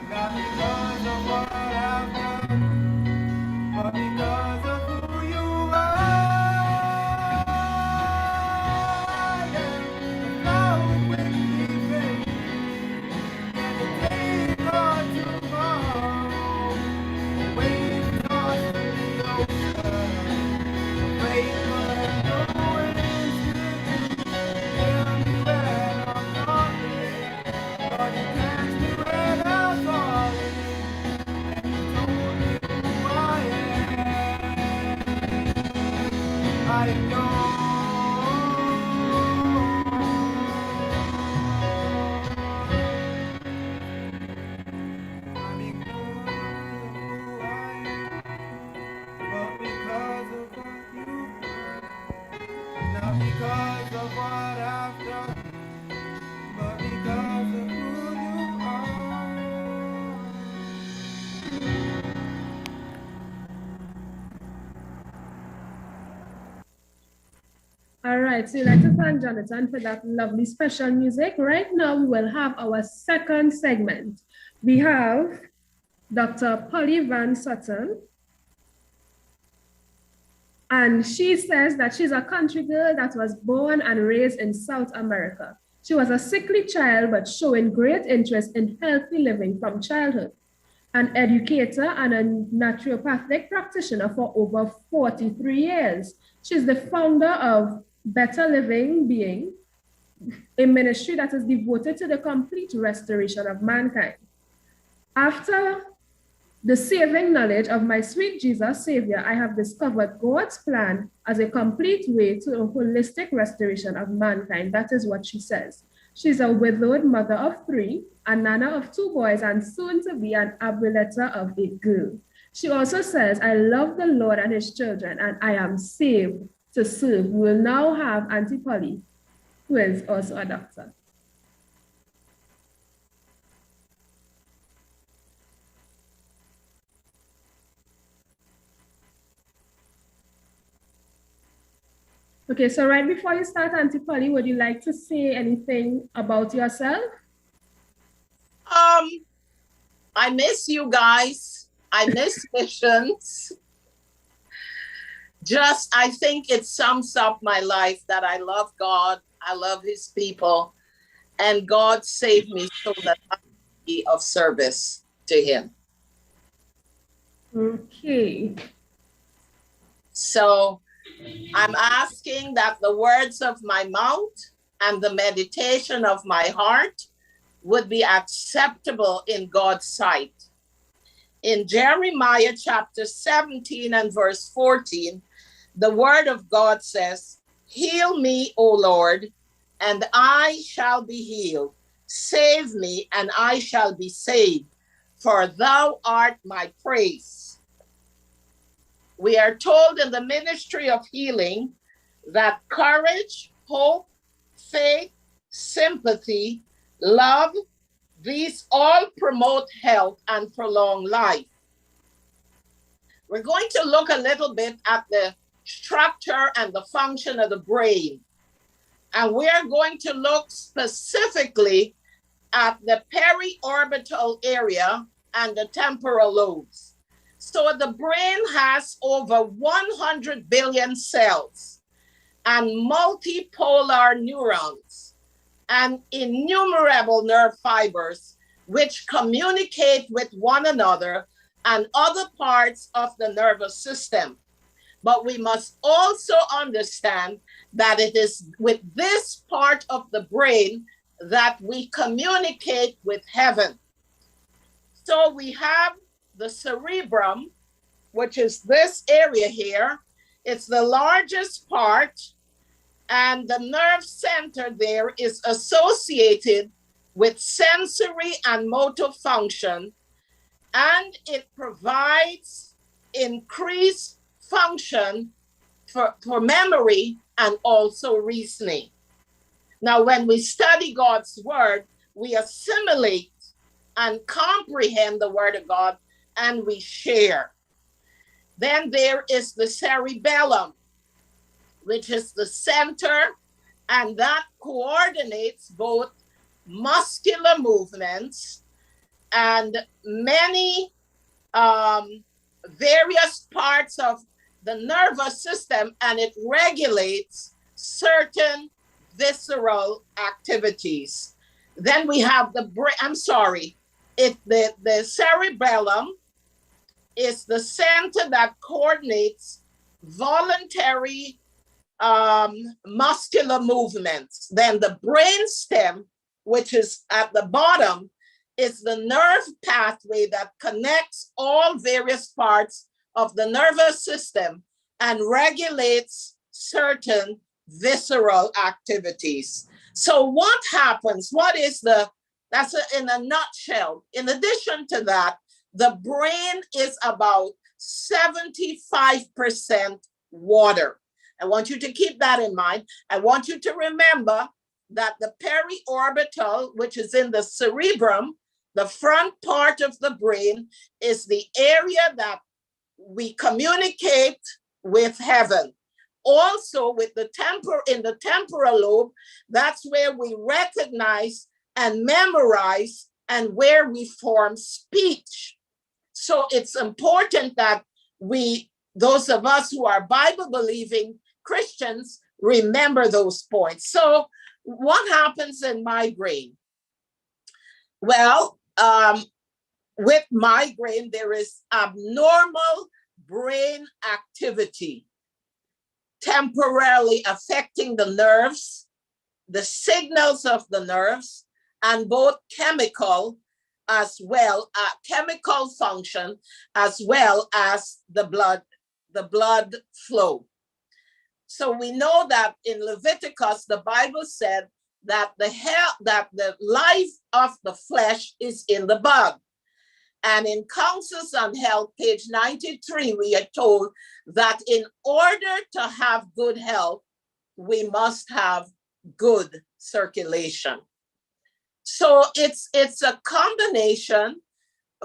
Not because of what I've done, but because of who you are. Yeah. The flower quickly fades, and the day is gone tomorrow. Waves tossed in the ocean, faithful and always good. Hear me when I'm calling, Lord, you catch me when I'm falling. I am but because of what you've done, not because of what I've done, but because of who you are.
All right, so we'd like to thank Jonathan for that lovely special music. Right now, we will have our second segment. We have Dr. Polly Van Sutton, and she says that she's a country girl that was born and raised in South America. She was a sickly child, but showing great interest in healthy living from childhood. An educator and a naturopathic practitioner for over 43 years. She's the founder of Better Living Being, a ministry that is devoted to the complete restoration of mankind. After the saving knowledge of my sweet Jesus Savior, I have discovered God's plan as a complete way to a holistic restoration of mankind. That is what she says. She's a widowed mother of 3, a nana of 2 boys, and soon to be an abuelita of a girl. She also says, I love the Lord and his children, and I am saved to serve. We will now have Auntie Polly, who is also a doctor. Okay, so right before you start, Auntie Polly, would you like to say anything about yourself?
I miss you guys. I miss missions. I think it sums up my life that I love God, I love his people, and God saved me so that I can be of service to him.
Okay.
So I'm asking that the words of my mouth and the meditation of my heart would be acceptable in God's sight. In Jeremiah chapter 17 and verse 14, the word of God says, heal me, O Lord, and I shall be healed. Save me, and I shall be saved, for thou art my praise. We are told in the ministry of healing that courage, hope, faith, sympathy, love, these all promote health and prolong life. We're going to look a little bit at the structure and the function of the brain. And we're going to look specifically at the periorbital area and the temporal lobes. So the brain has over 100 billion cells and multipolar neurons and innumerable nerve fibers which communicate with one another and other parts of the nervous system. But we must also understand that it is with this part of the brain that we communicate with heaven. So we have the cerebrum, which is this area here. It's the largest part, and the nerve center there is associated with sensory and motor function, and it provides increased function for memory and also reasoning. Now, when we study God's word, we assimilate and comprehend the word of God, and we share. Then there is the cerebellum, which is the center, and that coordinates both muscular movements, and many various parts of the nervous system, and it regulates certain visceral activities. Then we have the brain, the cerebellum is the center that coordinates voluntary muscular movements. Then the brain stem, which is at the bottom, is the nerve pathway that connects all various parts of the nervous system and regulates certain visceral activities. So what happens? In a nutshell. In addition to that, the brain is about 75% water. I want you to keep that in mind. I want you to remember that the periorbital, which is in the cerebrum, the front part of the brain, is the area that we communicate with heaven. Also, in the temporal lobe, that's where we recognize and memorize and where we form speech. So it's important that those of us who are Bible-believing Christians, remember those points. So what happens in migraine? Well, with migraine, there is abnormal brain activity temporarily affecting the nerves, the signals of the nerves, and both chemical function, as well as the blood flow. So we know that in Leviticus, the Bible said that the life of the flesh is in the bud. And in Counsels on Health, page 93, we are told that in order to have good health, we must have good circulation. So it's a combination.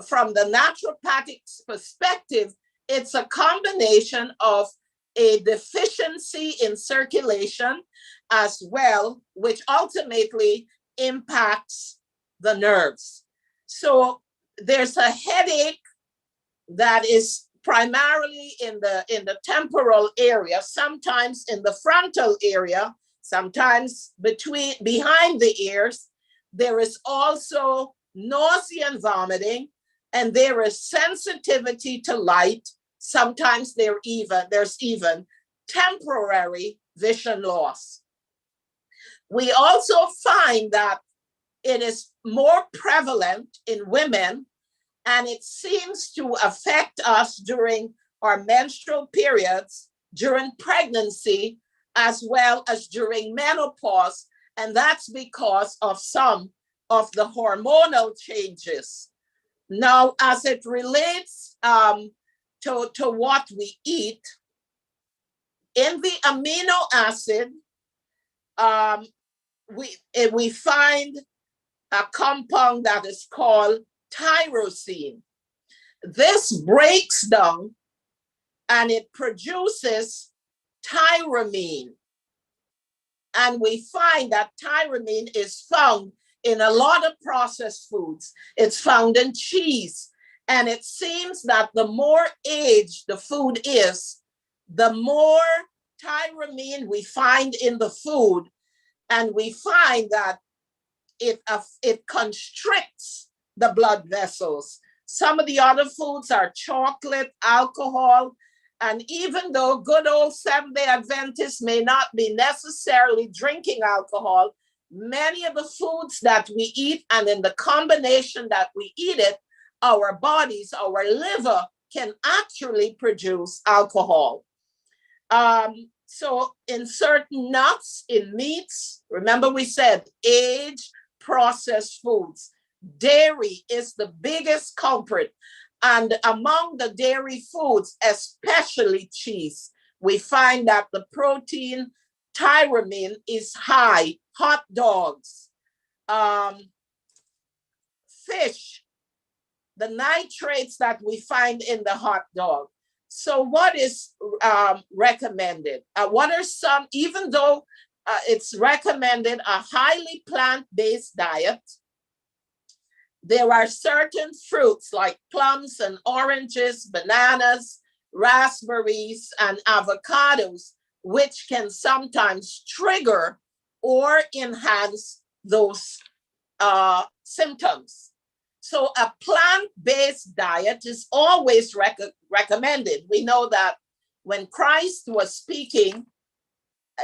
From the naturopathic perspective, it's a combination of a deficiency in circulation as well, which ultimately impacts the nerves. So there's a headache that is primarily in the temporal area, sometimes in the frontal area, sometimes behind the ears. There is also nausea and vomiting, and there is sensitivity to light. Sometimes there's even temporary vision loss. We also find that it is more prevalent in women, and it seems to affect us during our menstrual periods, during pregnancy, as well as during menopause. And that's because of some of the hormonal changes. Now, as it relates to what we eat, in the amino acid, we find a compound that is called tyrosine. This breaks down and it produces tyramine. And we find that tyramine is found in a lot of processed foods. It's found in cheese. And it seems that the more aged the food is, the more tyramine we find in the food. And we find that it constricts the blood vessels. Some of the other foods are chocolate, alcohol, and even though good old Seventh-day Adventists may not be necessarily drinking alcohol, many of the foods that we eat and in the combination that we eat it, our bodies, our liver can actually produce alcohol. So in certain nuts, in meats, remember we said aged processed foods. Dairy is the biggest culprit. And among the dairy foods, especially cheese, we find that the protein tyramine is high. Hot dogs, fish, the nitrates that we find in the hot dog. So what is recommended? What are some, even though it's recommended a highly plant-based diet. There are certain fruits like plums and oranges, bananas, raspberries, and avocados, which can sometimes trigger or enhance those symptoms. So a plant-based diet is always recommended. We know that when Christ was speaking,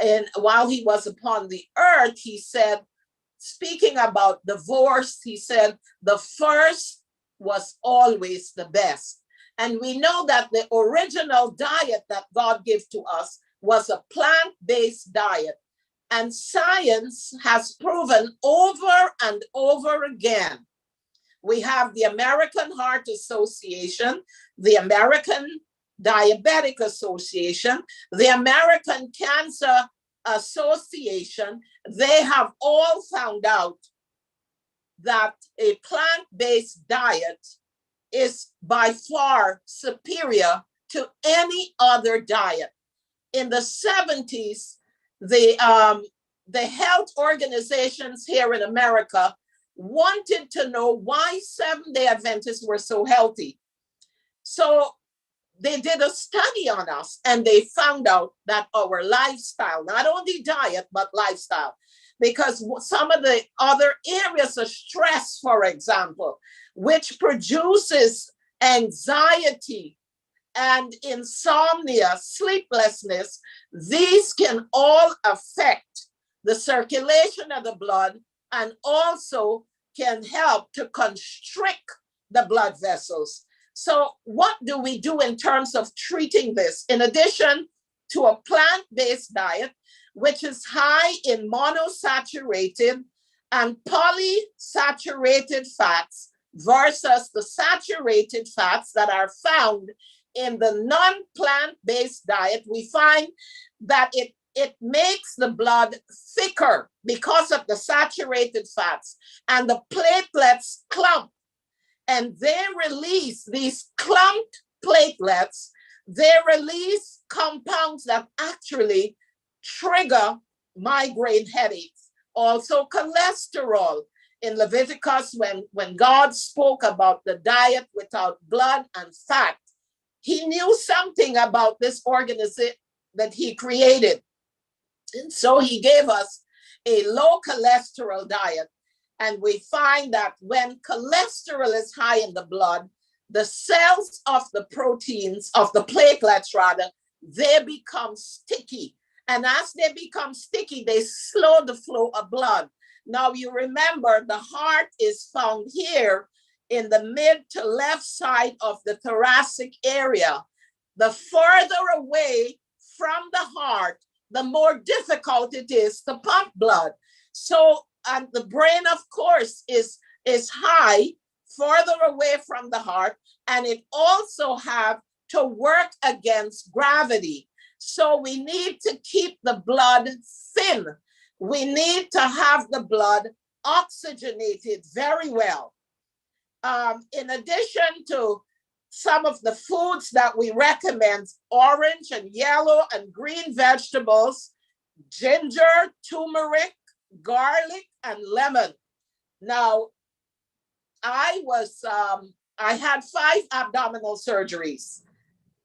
and while he was upon the earth, he said, speaking about divorce, he said, the first was always the best. And we know that the original diet that God gave to us was a plant-based diet. And science has proven over and over again. We have the American Heart Association, the American Diabetic Association, the American Cancer Association. They have all found out that a plant-based diet is by far superior to any other diet. In the 70s, the health organizations here in America wanted to know why Seventh-day Adventists were so healthy. So they did a study on us, and they found out that our lifestyle, not only diet, but lifestyle, because some of the other areas of stress, for example, which produces anxiety and insomnia, sleeplessness, these can all affect the circulation of the blood and also can help to constrict the blood vessels. So what do we do in terms of treating this? In addition to a plant-based diet, which is high in monosaturated and polysaturated fats versus the saturated fats that are found in the non-plant-based diet, we find that it makes the blood thicker because of the saturated fats, and the platelets clump. And they release these clumped platelets. They release compounds that actually trigger migraine headaches. Also cholesterol. In Leviticus, when God spoke about the diet without blood and fat, he knew something about this organism that he created. And so he gave us a low cholesterol diet. And we find that when cholesterol is high in the blood, the cells of the proteins, of the platelets rather, they become sticky. And as they become sticky, they slow the flow of blood. Now you remember the heart is found here in the mid to left side of the thoracic area. The further away from the heart, the more difficult it is to pump blood. So, and the brain, of course, is high, further away from the heart, and it also have to work against gravity. So we need to keep the blood thin. We need to have the blood oxygenated very well. In addition to some of the foods that we recommend, orange and yellow and green vegetables, ginger, turmeric, garlic, and lemon. Now, I had 5 abdominal surgeries,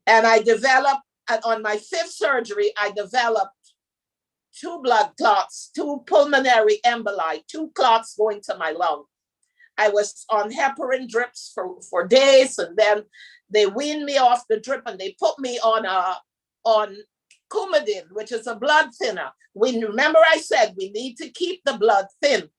and I developed, on my 5th surgery, I developed 2 blood clots, 2 pulmonary emboli, 2 clots going to my lung. I was on heparin drips for days, and then they weaned me off the drip and they put me on Coumadin, which is a blood thinner. Remember I said we need to keep the blood thin.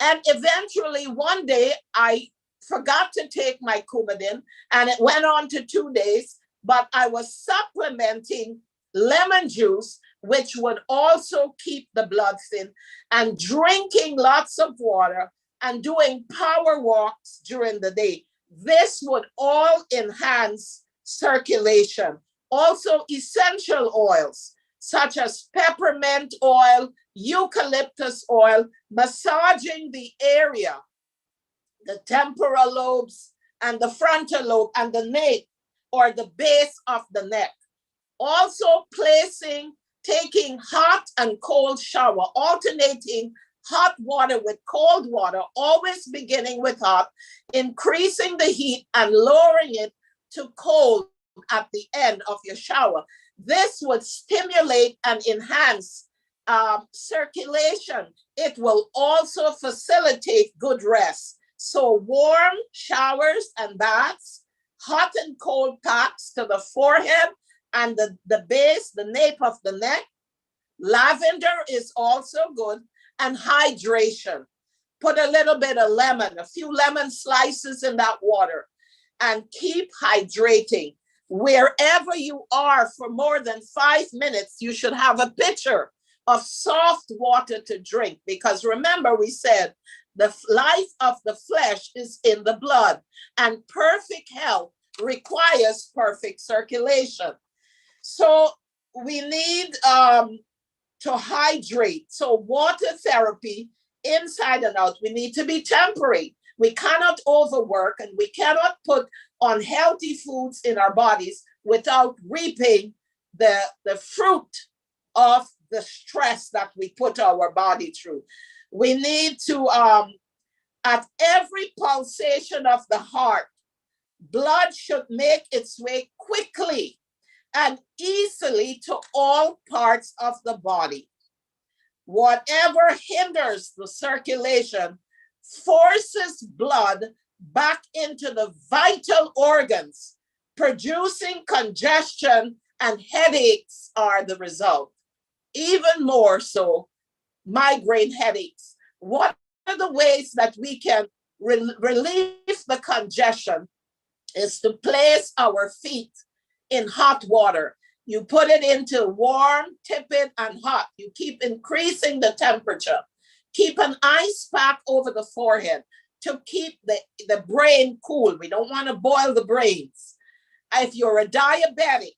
And eventually one day I forgot to take my Coumadin, and it went on to 2 days, but I was supplementing lemon juice, which would also keep the blood thin, and drinking lots of water and doing power walks during the day. This would all enhance circulation. Also essential oils, such as peppermint oil, eucalyptus oil, massaging the area, the temporal lobes and the frontal lobe and the nape or the base of the neck. Also placing taking hot and cold shower, alternating hot water with cold water, always beginning with hot, increasing the heat and lowering it to cold at the end of your shower. This would stimulate and enhance circulation. It will also facilitate good rest. So warm showers and baths, hot and cold packs to the forehead and the base, the nape of the neck. Lavender is also good, and hydration. Put a little bit of lemon, a few lemon slices in that water, and keep hydrating. Wherever you are for more than 5 minutes, you should have a pitcher of soft water to drink, because remember we said the life of the flesh is in the blood, and perfect health requires perfect circulation. So we need to hydrate. So water therapy, inside and out, we need to be temperate. We cannot overwork, and we cannot put unhealthy foods in our bodies without reaping the fruit of the stress that we put our body through. We need to, at every pulsation of the heart, blood should make its way quickly and easily to all parts of the body. Whatever hinders the circulation forces blood back into the vital organs, producing congestion, and headaches are the result. Even more so, migraine headaches. What are the ways that we can relieve the congestion is to place our feet in hot water. You put it into warm, tepid, and hot. You keep increasing the temperature. Keep an ice pack over the forehead to keep the brain cool. We don't want to boil the brains. If you're a diabetic,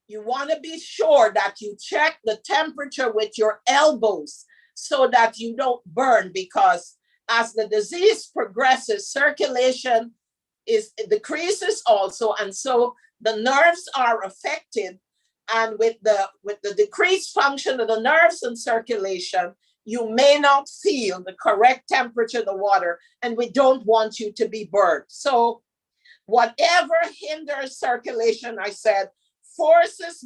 you want to be sure that you check the temperature with your elbows so that you don't burn, because as the disease progresses, circulation decreases also, and so the nerves are affected. And with the decreased function of the nerves and circulation, you may not feel the correct temperature of the water, and we don't want you to be burned. So whatever hinders circulation, I said, forces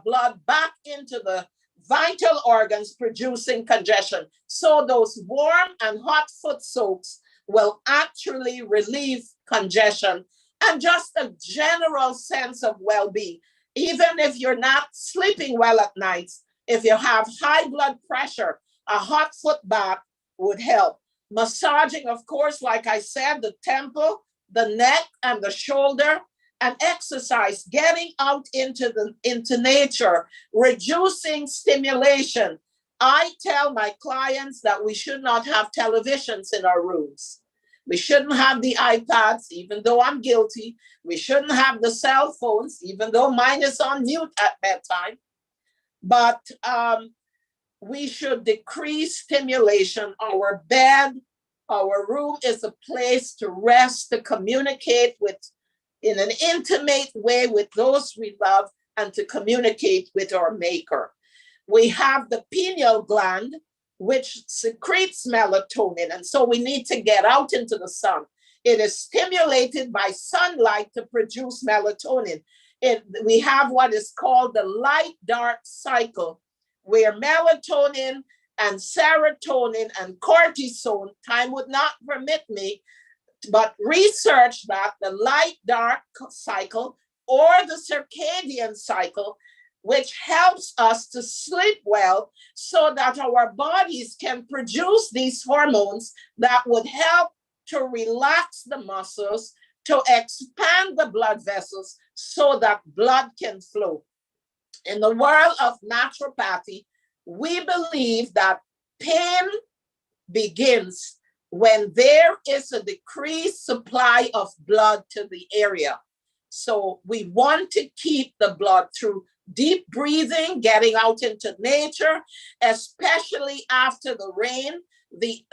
blood back into the vital organs, producing congestion. So those warm and hot foot soaks will actually relieve congestion and just a general sense of well-being. Even if you're not sleeping well at nights, if you have high blood pressure, a hot foot bath would help. Massaging, of course, like I said, the temple, the neck, and the shoulder, and exercise, getting out into nature, reducing stimulation. I tell my clients that we should not have televisions in our rooms. We shouldn't have the iPads, even though I'm guilty. We shouldn't have the cell phones, even though mine is on mute at bedtime. But we should decrease stimulation. Our bed, our room is a place to rest, to communicate with, in an intimate way, with those we love, and to communicate with our maker. We have the pineal gland, which secretes melatonin, and so we need to get out into the sun. It is stimulated by sunlight to produce melatonin. We have what is called the light-dark cycle, where melatonin and serotonin and cortisol, time would not permit me, but research that the light-dark cycle or the circadian cycle, which helps us to sleep well so that our bodies can produce these hormones that would help to relax the muscles, to expand the blood vessels so that blood can flow. In the world of naturopathy, we believe that pain begins when there is a decreased supply of blood to the area. So we want to keep the blood through deep breathing, getting out into nature, especially after the rain. The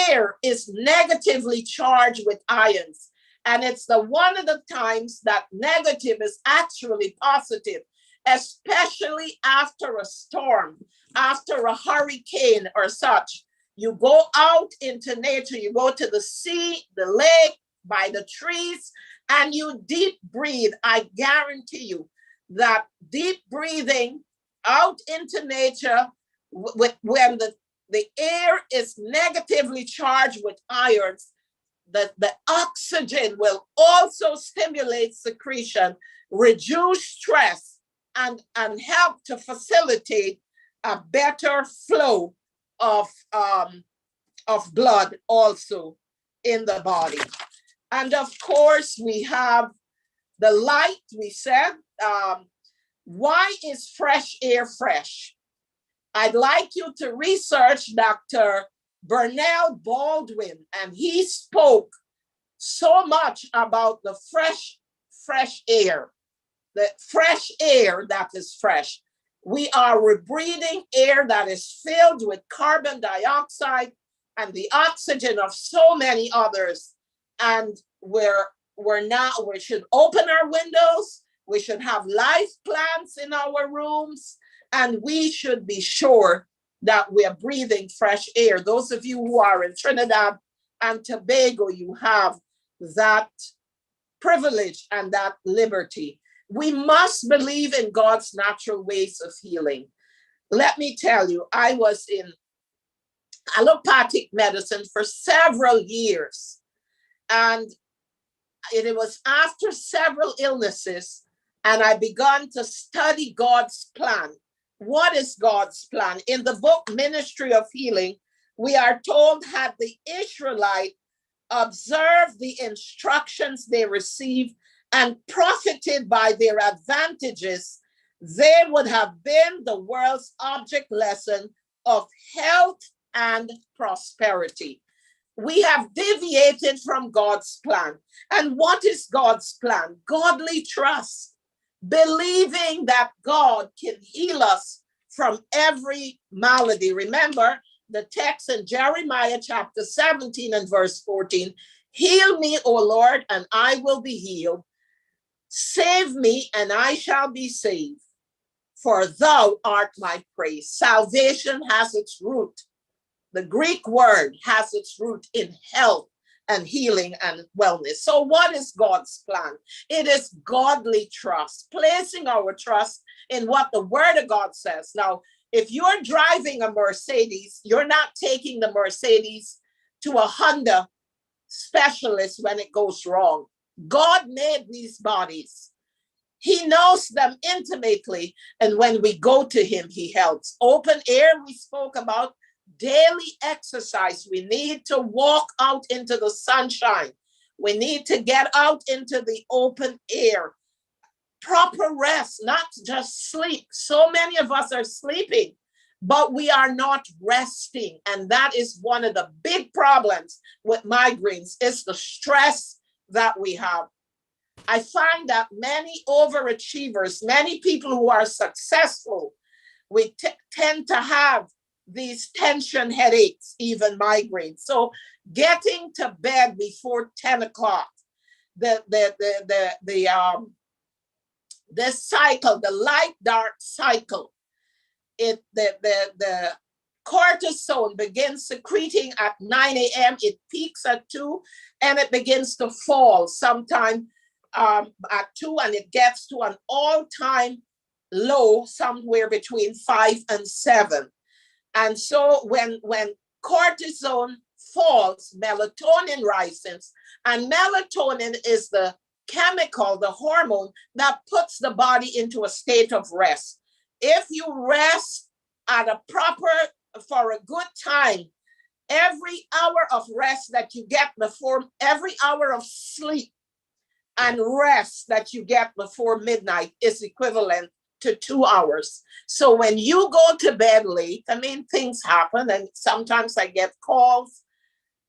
air is negatively charged with ions. And it's one of the times that negative is actually positive. especially after a storm, after a hurricane or such. You go out into nature, you go to the sea, the lake, by the trees, and you deep breathe. I guarantee you that deep breathing out into nature when the air is negatively charged with ions, the oxygen will also stimulate secretion, reduce stress, and help to facilitate a better flow of blood also in the body. And of course, we have the light. We said, why is fresh air fresh? I'd like you to research Dr. Bernal Baldwin, and he spoke so much about the fresh air, the fresh air that is fresh. We are rebreathing air that is filled with carbon dioxide and the oxygen of so many others. And we should open our windows. We should have live plants in our rooms, and we should be sure that we are breathing fresh air. Those of you who are in Trinidad and Tobago, you have that privilege and that liberty. We must believe in God's natural ways of healing. Let me tell you, I was in allopathic medicine for several years, and it was after several illnesses, and I began to study God's plan. What is God's plan? In the book Ministry of Healing, we are told, had the Israelite observed the instructions they received and profited by their advantages, they would have been the world's object lesson of health and prosperity. We have deviated from God's plan. And what is God's plan? Godly trust, believing that God can heal us from every malady. Remember the text in Jeremiah chapter 17 and verse 14. Heal me, O Lord, and I will be healed. Save me, and I shall be saved, for thou art my praise. Salvation has its root. The Greek word has its root in health and healing and wellness. So what is God's plan? It is godly trust, placing our trust in what the word of God says. Now, if you're driving a Mercedes, you're not taking the Mercedes to a Honda specialist when it goes wrong. God made these bodies. He knows them intimately. And when we go to him, he helps. Open air, we spoke about. Daily exercise. We need to walk out into the sunshine. We need to get out into the open air. Proper rest, not just sleep. So many of us are sleeping, but we are not resting. And that is one of the big problems with migraines, is the stress that we have. I find that many overachievers, many people who are successful, we tend to have these tension headaches, even migraines. So getting to bed before 10 o'clock, the cycle, the light-dark cycle, the cortisol begins secreting at 9 a.m. It peaks at 2, and it begins to fall sometime at 2, and it gets to an all-time low somewhere between 5 and 7. And so when cortisol falls, melatonin rises, and melatonin is the chemical, the hormone that puts the body into a state of rest. If you rest at for a good time, every hour of rest that you get before, every hour of sleep and rest that you get before midnight is equivalent to 2 hours. So when you go to bed late, I mean, things happen, and sometimes I get calls.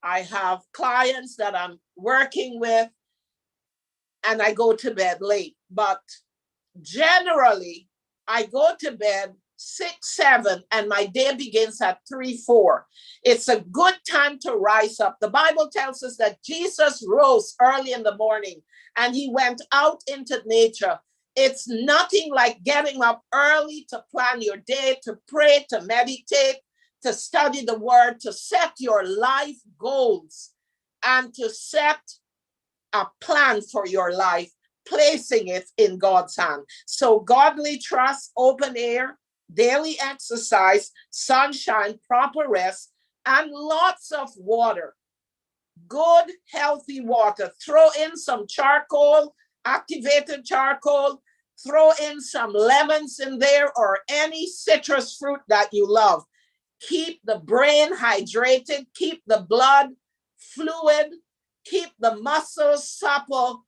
I have clients that I'm working with, and I go to bed late. But generally, I go to bed 6, 7, and my day begins at 3, 4. It's a good time to rise up. The Bible tells us that Jesus rose early in the morning, and he went out into nature. It's nothing like getting up early to plan your day, to pray, to meditate, to study the word, to set your life goals, and to set a plan for your life, placing it in God's hand. So godly trust, open air, daily exercise, sunshine, proper rest, and lots of water. Good, healthy water. Throw in some charcoal, activated charcoal. Throw in some lemons in there or any citrus fruit that you love. Keep the brain hydrated, keep the blood fluid, keep the muscles supple,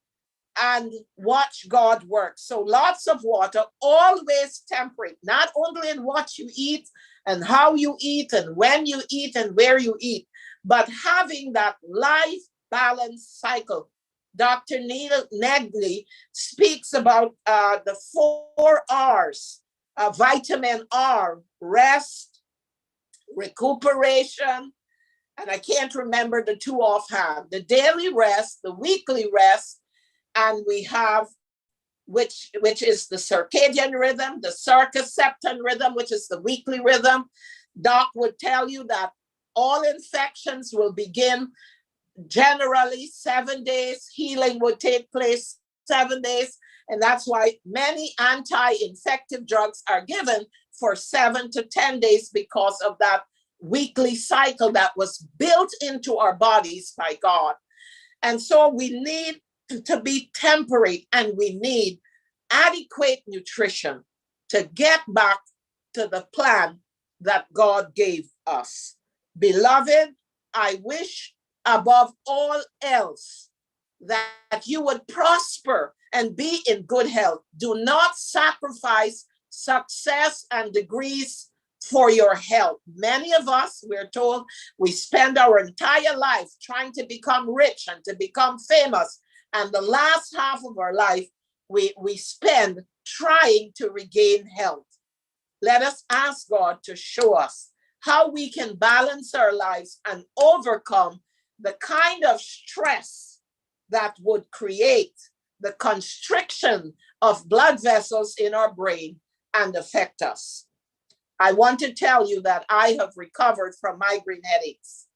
and watch God work. So lots of water, always temperate, not only in what you eat and how you eat and when you eat and where you eat, but having that life balance cycle. Dr. Neil Negley speaks about the 4 R's, vitamin R, rest, recuperation, and I can't remember the 2 offhand, the daily rest, the weekly rest, and we have, which is the circadian rhythm, the circaseptan rhythm, which is the weekly rhythm. Doc would tell you that all infections will begin generally 7 days. Healing would take place 7 days. And that's why many anti-infective drugs are given for 7 to 10 days because of that weekly cycle that was built into our bodies by God. And so we need to be temperate and we need adequate nutrition to get back to the plan that God gave us. Beloved, I wish above all else that you would prosper and be in good health. Do not sacrifice success and degrees for your health. Many of us, we're told, we spend our entire life trying to become rich and to become famous. And the last half of our life, we spend trying to regain health. Let us ask God to show us how we can balance our lives and overcome the kind of stress that would create the constriction of blood vessels in our brain and affect us. I want to tell you that I have recovered from migraine headaches.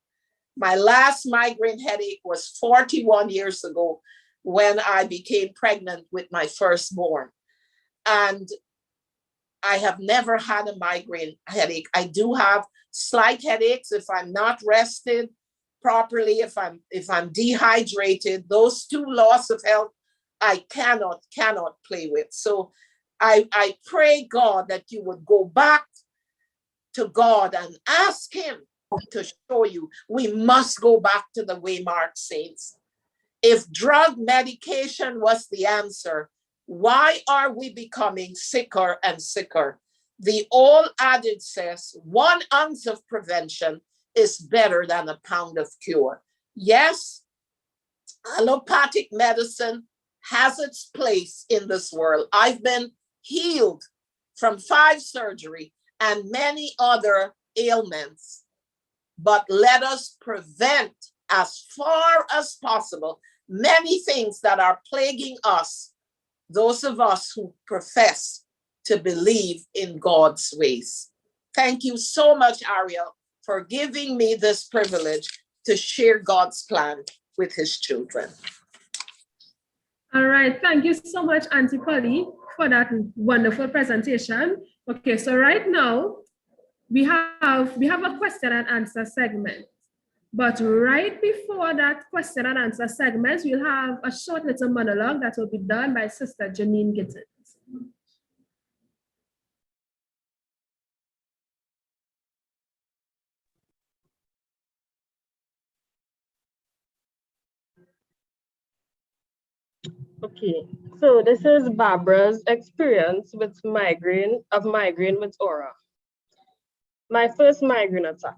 My last migraine headache was 41 years ago when I became pregnant with my firstborn. And I have never had a migraine headache. I do have slight headaches if I'm not rested properly, if I'm dehydrated. Those 2 loss of health, I cannot play with. So I pray, God, that you would go back to God and ask him to show you. We must go back to the way, Mark says. If drug medication was the answer, why are we becoming sicker and sicker? The old adage says 1 ounce of prevention is better than a pound of cure. Yes, allopathic medicine has its place in this world. I've been healed from 5 surgery and many other ailments, but let us prevent as far as possible many things that are plaguing us, those of us who profess to believe in God's ways. Thank you so much, Ariel, for giving me this privilege to share God's plan with his children.
All right, thank you so much, Auntie Polly, for that wonderful presentation. Okay, so right now we have a question and answer segment. But right before that question and answer segment, we'll have a short little monologue that will be done by Sister Janine Gittins.
Okay, so this is Barbara's experience with migraine with aura. My first migraine attack.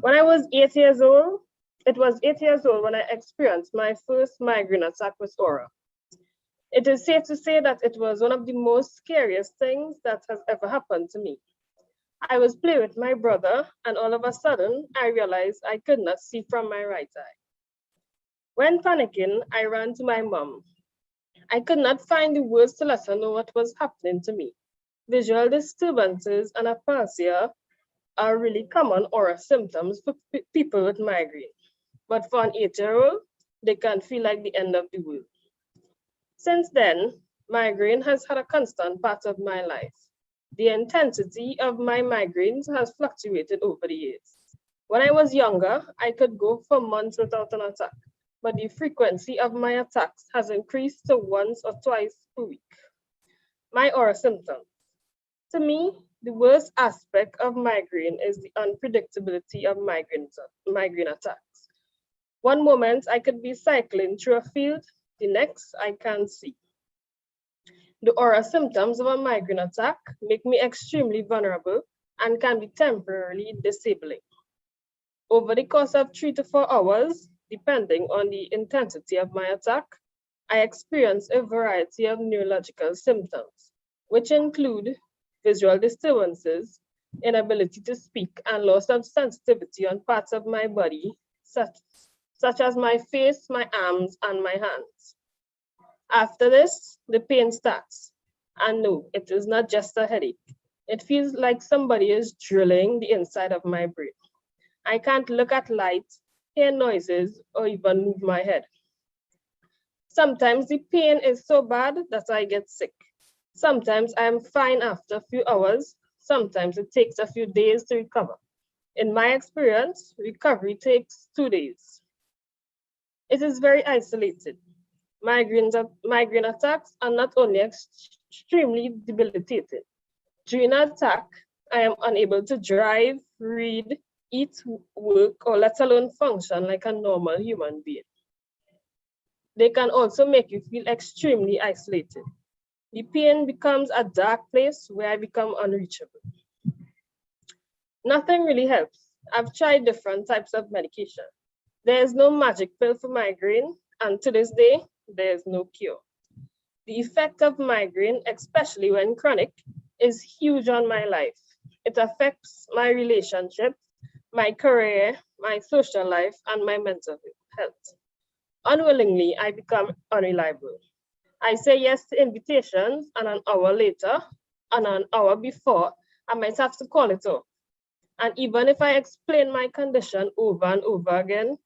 When I was 8 years old, it was 8 years old when I experienced my first migraine attack with aura. It is safe to say that it was one of the most scariest things that has ever happened to me. I was playing with my brother, and all of a sudden, I realized I could not see from my right eye. When panicking, I ran to my mom. I could not find the words to let her know what was happening to me. Visual disturbances and aphasia are really common oral symptoms for people with migraine. But for an 8-year-old, they can feel like the end of the world. Since then, migraine has had a constant part of my life. The intensity of my migraines has fluctuated over the years. When I was younger, I could go for months without an attack, but the frequency of my attacks has increased to once or twice per week. My oral symptoms. To me, the worst aspect of migraine is the unpredictability of migraine attacks. One moment I could be cycling through a field, the next I can't see. The oral symptoms of a migraine attack make me extremely vulnerable and can be temporarily disabling. Over the course of 3 to 4 hours, depending on the intensity of my attack, I experience a variety of neurological symptoms, which include visual disturbances, inability to speak, and loss of sensitivity on parts of my body, such as my face, my arms, and my hands. After this, the pain starts. And no, it is not just a headache. It feels like somebody is drilling the inside of my brain. I can't look at light, hear noises, or even move my head. Sometimes the pain is so bad that I get sick. Sometimes I am fine after a few hours. Sometimes it takes a few days to recover. In my experience, recovery takes 2 days. It is very isolated. Migraine attacks are not only extremely debilitating. During an attack, I am unable to drive, read, eat, work, or let alone function like a normal human being. They can also make you feel extremely isolated. The pain becomes a dark place where I become unreachable. Nothing really helps. I've tried different types of medication. There is no magic pill for migraine, and to this day, there is no cure. The effect of migraine, especially when chronic, is huge on my life. It affects my relationships, my career, my social life, and my mental health. Unwillingly, I become unreliable. I say yes to invitations, and an hour later, and an hour before, I might have to call it off. And even if I explain my condition over and over again,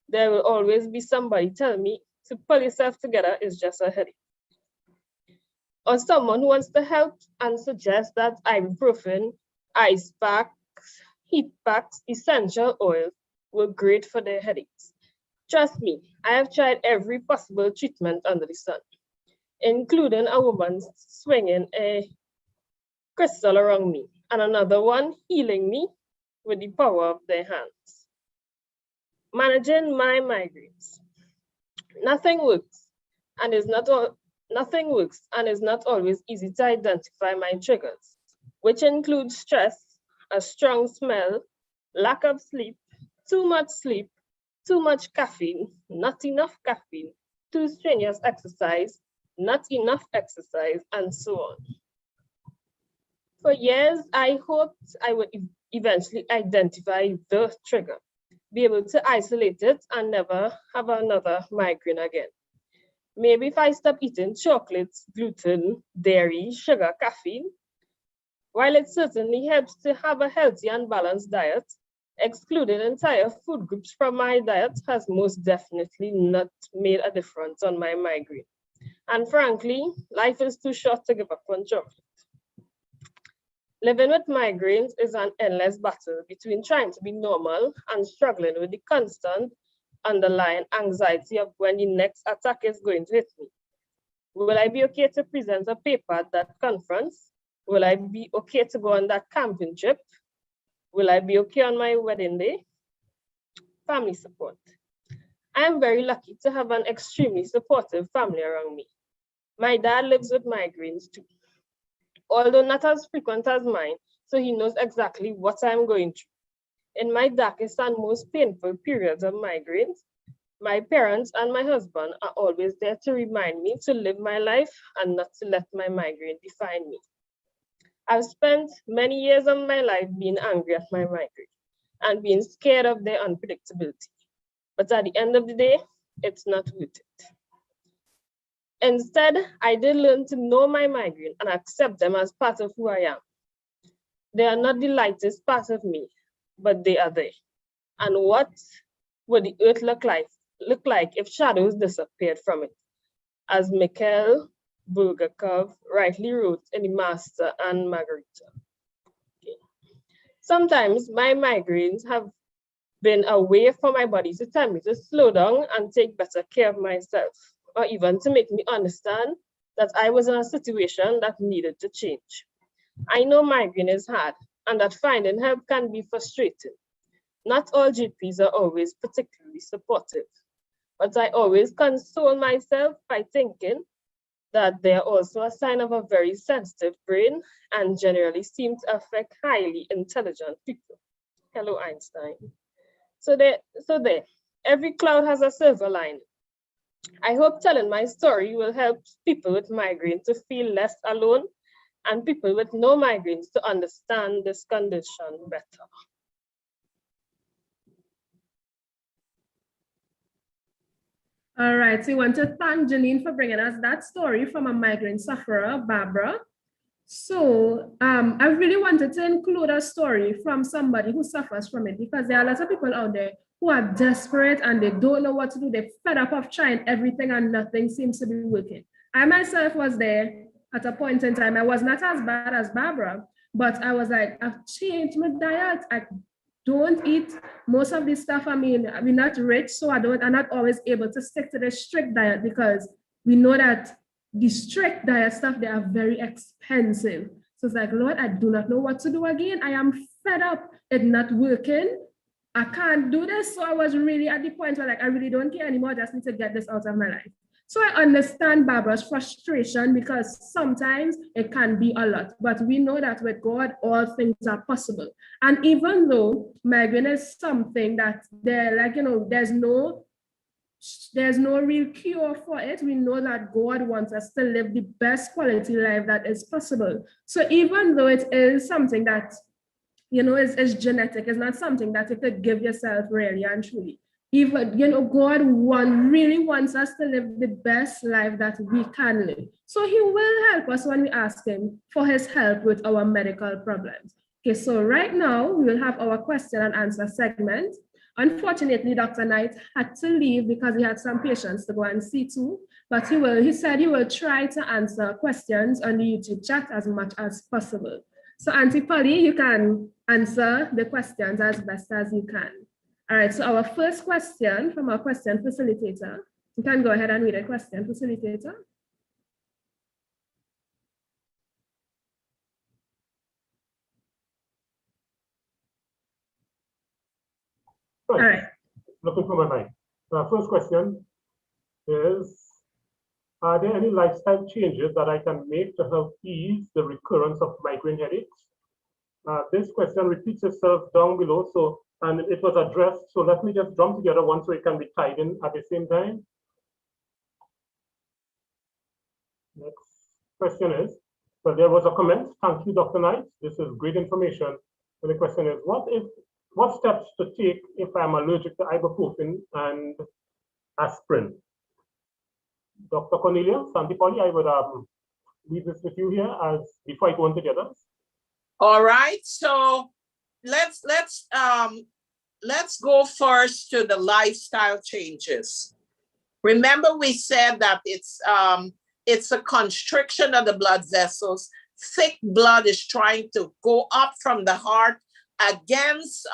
there will always be somebody telling me to pull yourself together is just a headache. Or someone who wants to help and suggest that ibuprofen, ice packs, heat packs, essential oils were great for their headaches. Trust me, I have tried every possible treatment under the sun, including a woman swinging a crystal around me and another one healing me with the power of their hands. Managing my migraines. Nothing works and is not always easy to identify my triggers, which include stress, a strong smell, lack of sleep, too much caffeine, not enough caffeine, too strenuous exercise, not enough exercise, and so on. For years, I hoped I would eventually identify the trigger, be able to isolate it, and never have another migraine again. Maybe if I stop eating chocolates, gluten, dairy, sugar, caffeine. While it certainly helps to have a healthy and balanced diet, excluding entire food groups from my diet has most definitely not made a difference on my migraine. And frankly, life is too short to give up on chocolate. Living with migraines is an endless battle between trying to be normal and struggling with the constant underlying anxiety of when the next attack is going to hit me. Will I be okay to present a paper at that conference? Will I be okay to go on that camping trip? Will I be okay on my wedding day? Family support. I am very lucky to have an extremely supportive family around me. My dad lives with migraines too, although not as frequent as mine, so he knows exactly what I'm going through. In my darkest and most painful periods of migraines, my parents and my husband are always there to remind me to live my life and not to let my migraine define me. I've spent many years of my life being angry at my migraine and being scared of their unpredictability. But at the end of the day, it's not worth it. Instead, I did learn to know my migraine and accept them as part of who I am. They are not the lightest part of me, but they are there. And what would the earth look like if shadows disappeared from it? As Mikhail Bulgakov rightly wrote in The Master and Margarita. Okay. Sometimes my migraines have been a way for my body to tell me to slow down and take better care of myself, or even to make me understand that I was in a situation that needed to change. I know migraine is hard and that finding help can be frustrating. Not all GPs are always particularly supportive, but I always console myself by thinking that they are also a sign of a very sensitive brain and generally seem to affect highly intelligent people. Hello, Einstein. So there, every cloud has a silver lining. I hope telling my story will help people with migraine to feel less alone and people with no migraines to understand this condition better.
All right, so we want to thank Janine for bringing us that story from a migraine sufferer, Barbara. So I really wanted to include a story from somebody who suffers from it because there are lots of people out there who are desperate and they don't know what to do. They're fed up of trying everything and nothing seems to be working. I myself was there at a point in time. I was not as bad as Barbara, but I was like, I've changed my diet. I don't eat most of this stuff. I mean, we're not rich, so I'm not always able to stick to the strict diet because we know that the strict diet stuff, they are very expensive. So it's like, Lord, I do not know what to do again. I am fed up. It's not working. I can't do this. So I was really at the point where like, I really don't care anymore. I just need to get this out of my life. So I understand Barbara's frustration because sometimes it can be a lot, but we know that with God, all things are possible. And even though migraine is something that there's no real cure for it, we know that God wants us to live the best quality life that is possible. So even though it is something that, is genetic, it's not something that you could give yourself really and truly. Even, God really wants us to live the best life that we can live. So he will help us when we ask him for his help with our medical problems. Okay, so right now we will have our question and answer segment. Unfortunately, Dr. Knight had to leave because he had some patients to go and see too, but he said he will try to answer questions on the YouTube chat as much as possible. So Auntie Polly, you can answer the questions as best as you can. All right, so our first question from our question facilitator. You can go ahead and read a question, facilitator.
All right. Looking for my mic. The first question is, are there any lifestyle changes that I can make to help ease the recurrence of migraine headaches? This question repeats itself down below, and it was addressed. So let me just drum together one so it can be tied in at the same time. Next question is, well, there was a comment. Thank you, Dr. Knight. This is great information. And the question is, what steps to take if I'm allergic to ibuprofen and aspirin? Dr. Cornelia, Santi Polly, I would leave this with you here as before I go on to the others.
All right, so let's go first to the lifestyle changes. Remember, we said that it's a constriction of the blood vessels. Thick blood is trying to go up from the heart against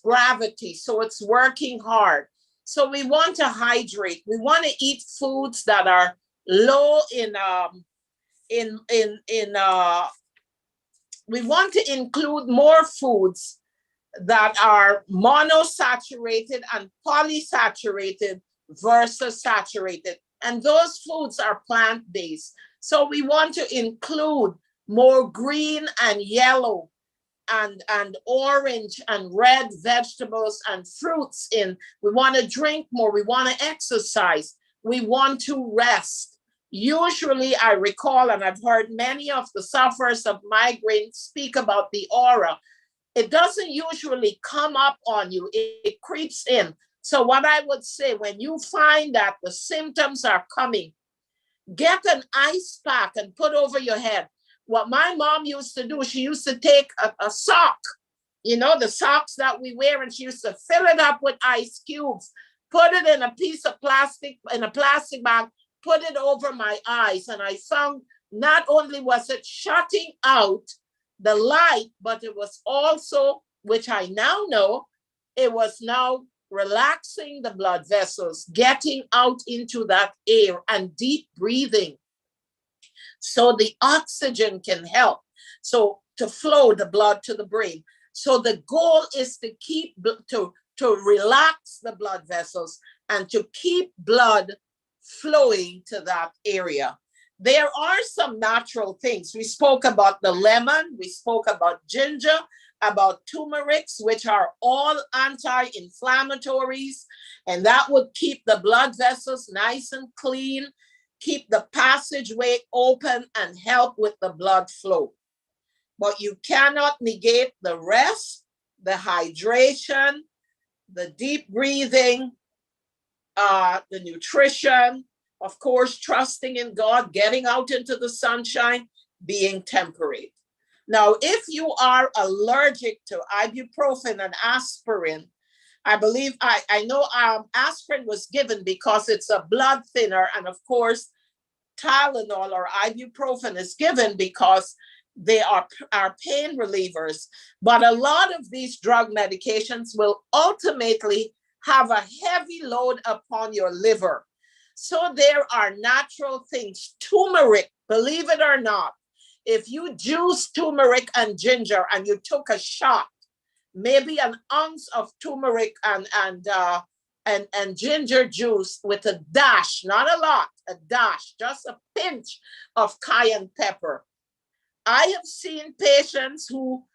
gravity, so it's working hard. So we want to hydrate. We want to eat foods that are low we want to include more foods that are monosaturated and polysaturated versus saturated. And those foods are plant-based. So we want to include more green and yellow and orange and red vegetables and fruits in. We want to drink more. We want to exercise. We want to rest. Usually, I recall, and I've heard many of the sufferers of migraine speak about the aura. It doesn't usually come up on you. It creeps in. So what I would say, when you find that the symptoms are coming, get an ice pack and put over your head. What my mom used to do, she used to take a sock, you know, the socks that we wear, and she used to fill it up with ice cubes, put it in a piece of plastic, in a plastic bag, put it over my eyes. And I found not only was it shutting out the light, but it was also, which I now know, it was now relaxing the blood vessels, getting out into that air and deep breathing. So the oxygen can help. So to flow the blood to the brain. So the goal is to keep, to relax the blood vessels and to keep blood flowing to that area. There are some natural things. We spoke about the lemon, we spoke about ginger, about turmerics, which are all anti-inflammatories, and that would keep the blood vessels nice and clean, keep the passageway open, and help with the blood flow. But you cannot negate the rest, the hydration, the deep breathing, the nutrition, of course, trusting in God, getting out into the sunshine, being temperate. Now, if you are allergic to ibuprofen and aspirin, I believe, I know aspirin was given because it's a blood thinner, and of course, Tylenol or ibuprofen is given because they are pain relievers. But a lot of these drug medications will ultimately have a heavy load upon your liver. So there are natural things. Turmeric, believe it or not, if you juice turmeric and ginger and you took a shot, maybe an ounce of turmeric and ginger juice with a dash, not a lot, a dash, just a pinch of cayenne pepper. I have seen patients who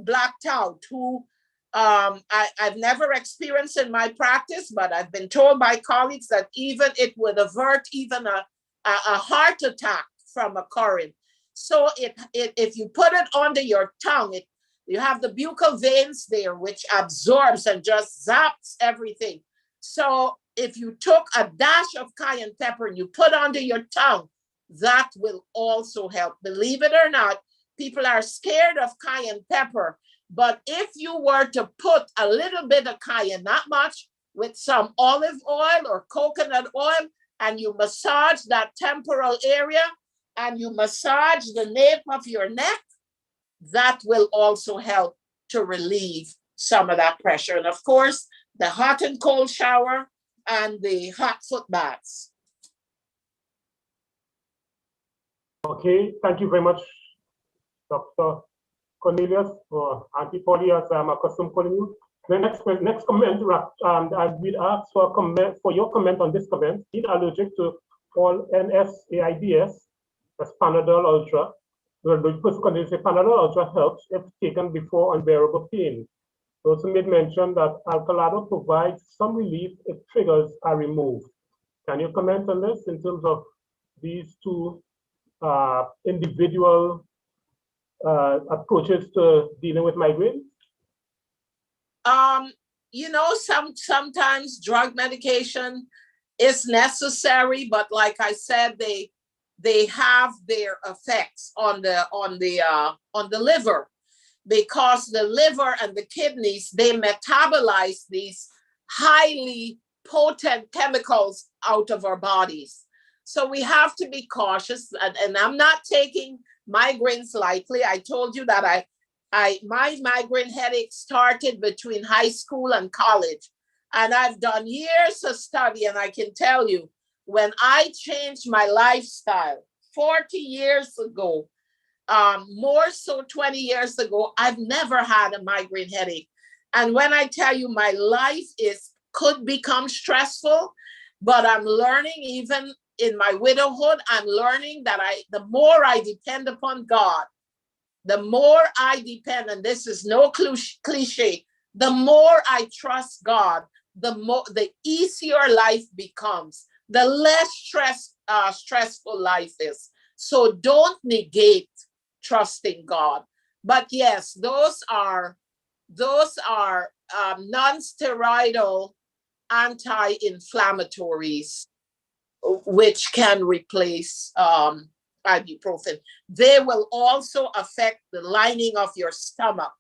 blacked out, who I've never experienced in my practice, but I've been told by colleagues that even it would avert even a heart attack from occurring. So if you put it under your tongue, you have the buccal veins there, which absorbs and just zaps everything. So if you took a dash of cayenne pepper and you put under your tongue, that will also help. Believe it or not, people are scared of cayenne pepper. But if you were to put a little bit of cayenne, not much, with some olive oil or coconut oil, and you massage that temporal area, and you massage the nape of your neck, that will also help to relieve some of that pressure. And of course, the hot and cold shower and the hot foot baths.
Okay, thank you very much, Dr. Cornelius, or Auntie Polly, as I'm accustomed calling you. The next comment, I will ask for a comment, for your comment on this comment. Being allergic to all NSAIDs, that's Panadol Ultra. The person continues to say Panadol Ultra helps if taken before unbearable pain. He also made mention that Alcalado provides some relief if triggers are removed. Can you comment on this in terms of these two individual approaches to dealing with migraine?
You know, sometimes drug medication is necessary, but like I said, they have their effects on the liver, because the liver and the kidneys, they metabolize these highly potent chemicals out of our bodies. So we have to be cautious, and I'm not taking migraines lightly. I told you that my migraine headache started between high school and college, and I've done years of study, and I can tell you, when I changed my lifestyle 40 years ago, more so 20 years ago, I've never had a migraine headache. And when I tell you my life could become stressful, but I'm learning, even in my widowhood, I'm learning that the more I depend upon God, the more I depend, and this is no cliche, the more I trust God, the easier life becomes, the less stressful life is. So don't negate trusting God. But yes, those are those are non-steroidal anti-inflammatories, which can replace ibuprofen. They will also affect the lining of your stomach.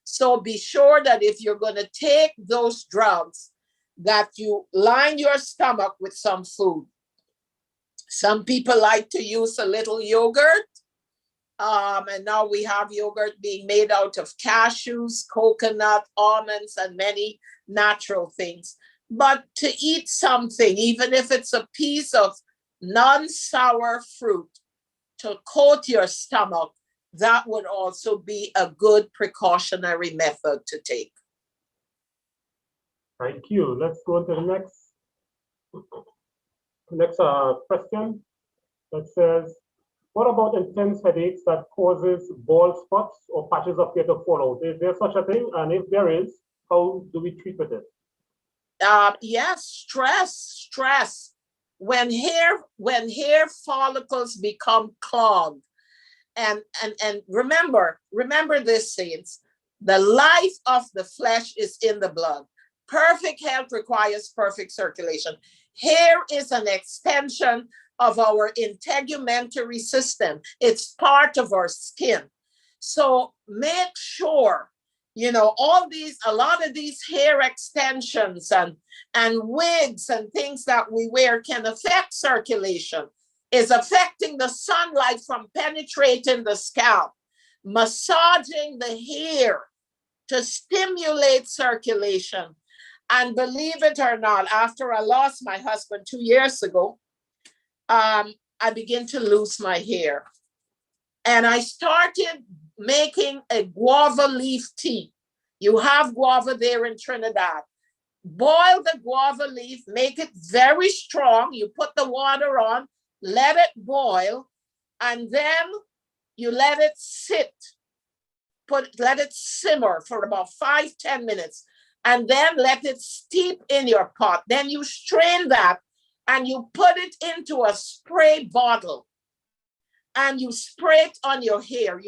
So be sure that if you're going to take those drugs, that you line your stomach with some food. Some people like to use a little yogurt. And now we have yogurt being made out of cashews, coconut, almonds, and many natural things. But to eat something, even if it's a piece of non-sour fruit, to coat your stomach, that would also be a good precautionary method to take.
Thank you. Let's go on to the next question that says, what about intense headaches that causes bald spots or patches of hair to fall out? Is there such a thing? And if there is, how do we treat with it?
Yes, stress. When hair follicles become clogged, and remember this, saints, the life of the flesh is in the blood. Perfect health requires perfect circulation. Hair is an extension of our integumentary system. It's part of our skin. So make sure, a lot of these hair extensions and wigs and things that we wear can affect circulation. Is affecting the sunlight from penetrating the scalp, massaging the hair to stimulate circulation. And believe it or not, after I lost my husband 2 years ago, I began to lose my hair. And I started making a guava leaf tea. You have guava there in Trinidad. Boil the guava leaf, make it very strong. You put the water on, let it boil, and then you let it sit. Let it simmer for about 5-10 minutes, and then let it steep in your pot. Then you strain that and you put it into a spray bottle and you spray it on your hair.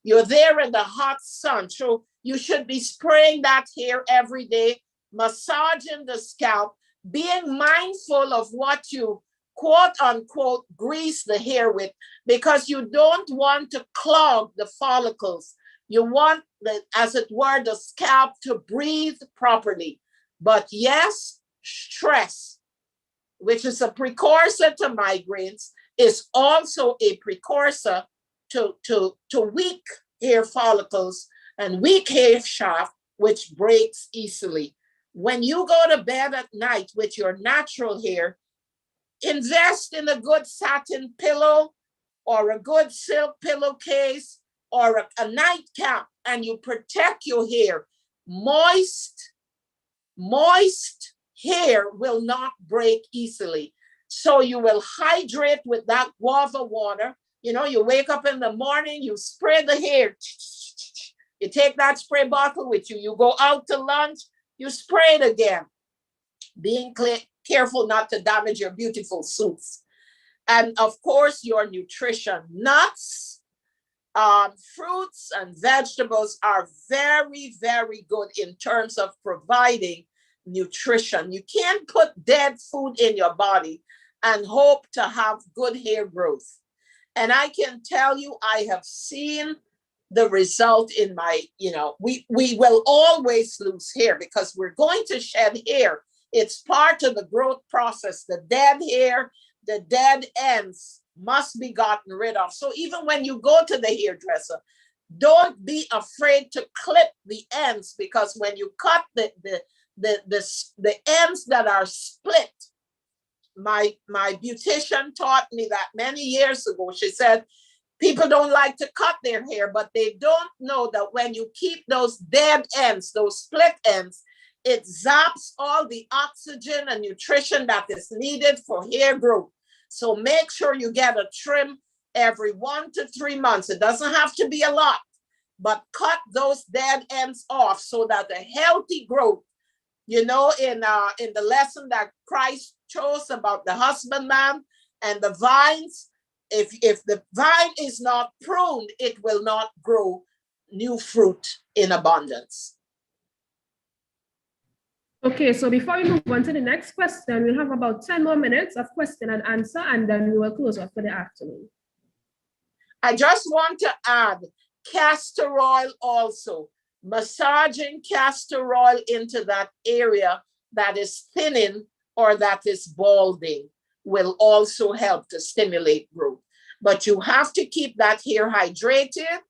You're there in the hot sun, so you should be spraying that hair every day, massaging the scalp, being mindful of what you quote unquote grease the hair with, because you don't want to clog the follicles. You want as it were, the scalp to breathe properly. But yes, stress, which is a precursor to migraines, is also a precursor to weak hair follicles and weak hair shaft, which breaks easily. When you go to bed at night with your natural hair, invest in a good satin pillow or a good silk pillowcase or a nightcap, and you protect your hair. Moist hair will not break easily. So you will hydrate with that guava water. You wake up in the morning, you spray the hair. You take that spray bottle with you. You go out to lunch, you spray it again. Being careful not to damage your beautiful suits. And of course, your nutrition. Nuts, fruits, and vegetables are very, very good in terms of providing nutrition. You can't put dead food in your body and hope to have good hair growth. And I can tell you, I have seen the result in my, we will always lose hair because we're going to shed hair. It's part of the growth process. The dead hair, the dead ends must be gotten rid of. So even when you go to the hairdresser, don't be afraid to clip the ends, because when you cut the ends that are split, my beautician taught me that many years ago. She said, people don't like to cut their hair, but they don't know that when you keep those dead ends, those split ends, it zaps all the oxygen and nutrition that is needed for hair growth. So make sure you get a trim every 1 to 3 months. It doesn't have to be a lot, but cut those dead ends off so that a healthy growth, in the lesson that Christ chose about the husbandman and the vines, if the vine is not pruned, it will not grow new fruit in abundance.
Okay, so before we move on to the next question, we have about 10 more minutes of question and answer, and then we will close up for the afternoon.
I just want to add castor oil also. Massaging castor oil into that area that is thinning or that is balding will also help to stimulate growth. But you have to keep that hair hydrated,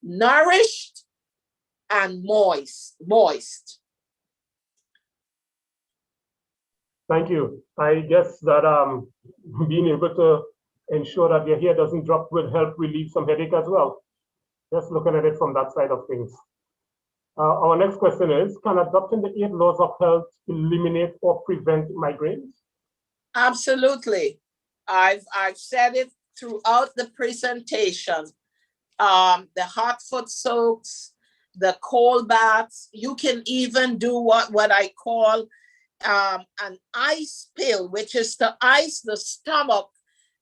nourished, and moist.
Thank you. I guess that being able to ensure that your hair doesn't drop will help relieve some headache as well. Just looking at it from that side of things. Our next question is, can adopting the 8 laws of health eliminate or prevent migraines?
Absolutely. I've said it throughout the presentation. The hot foot soaks, the cold baths. You can even do what I call an ice pill, which is to ice the stomach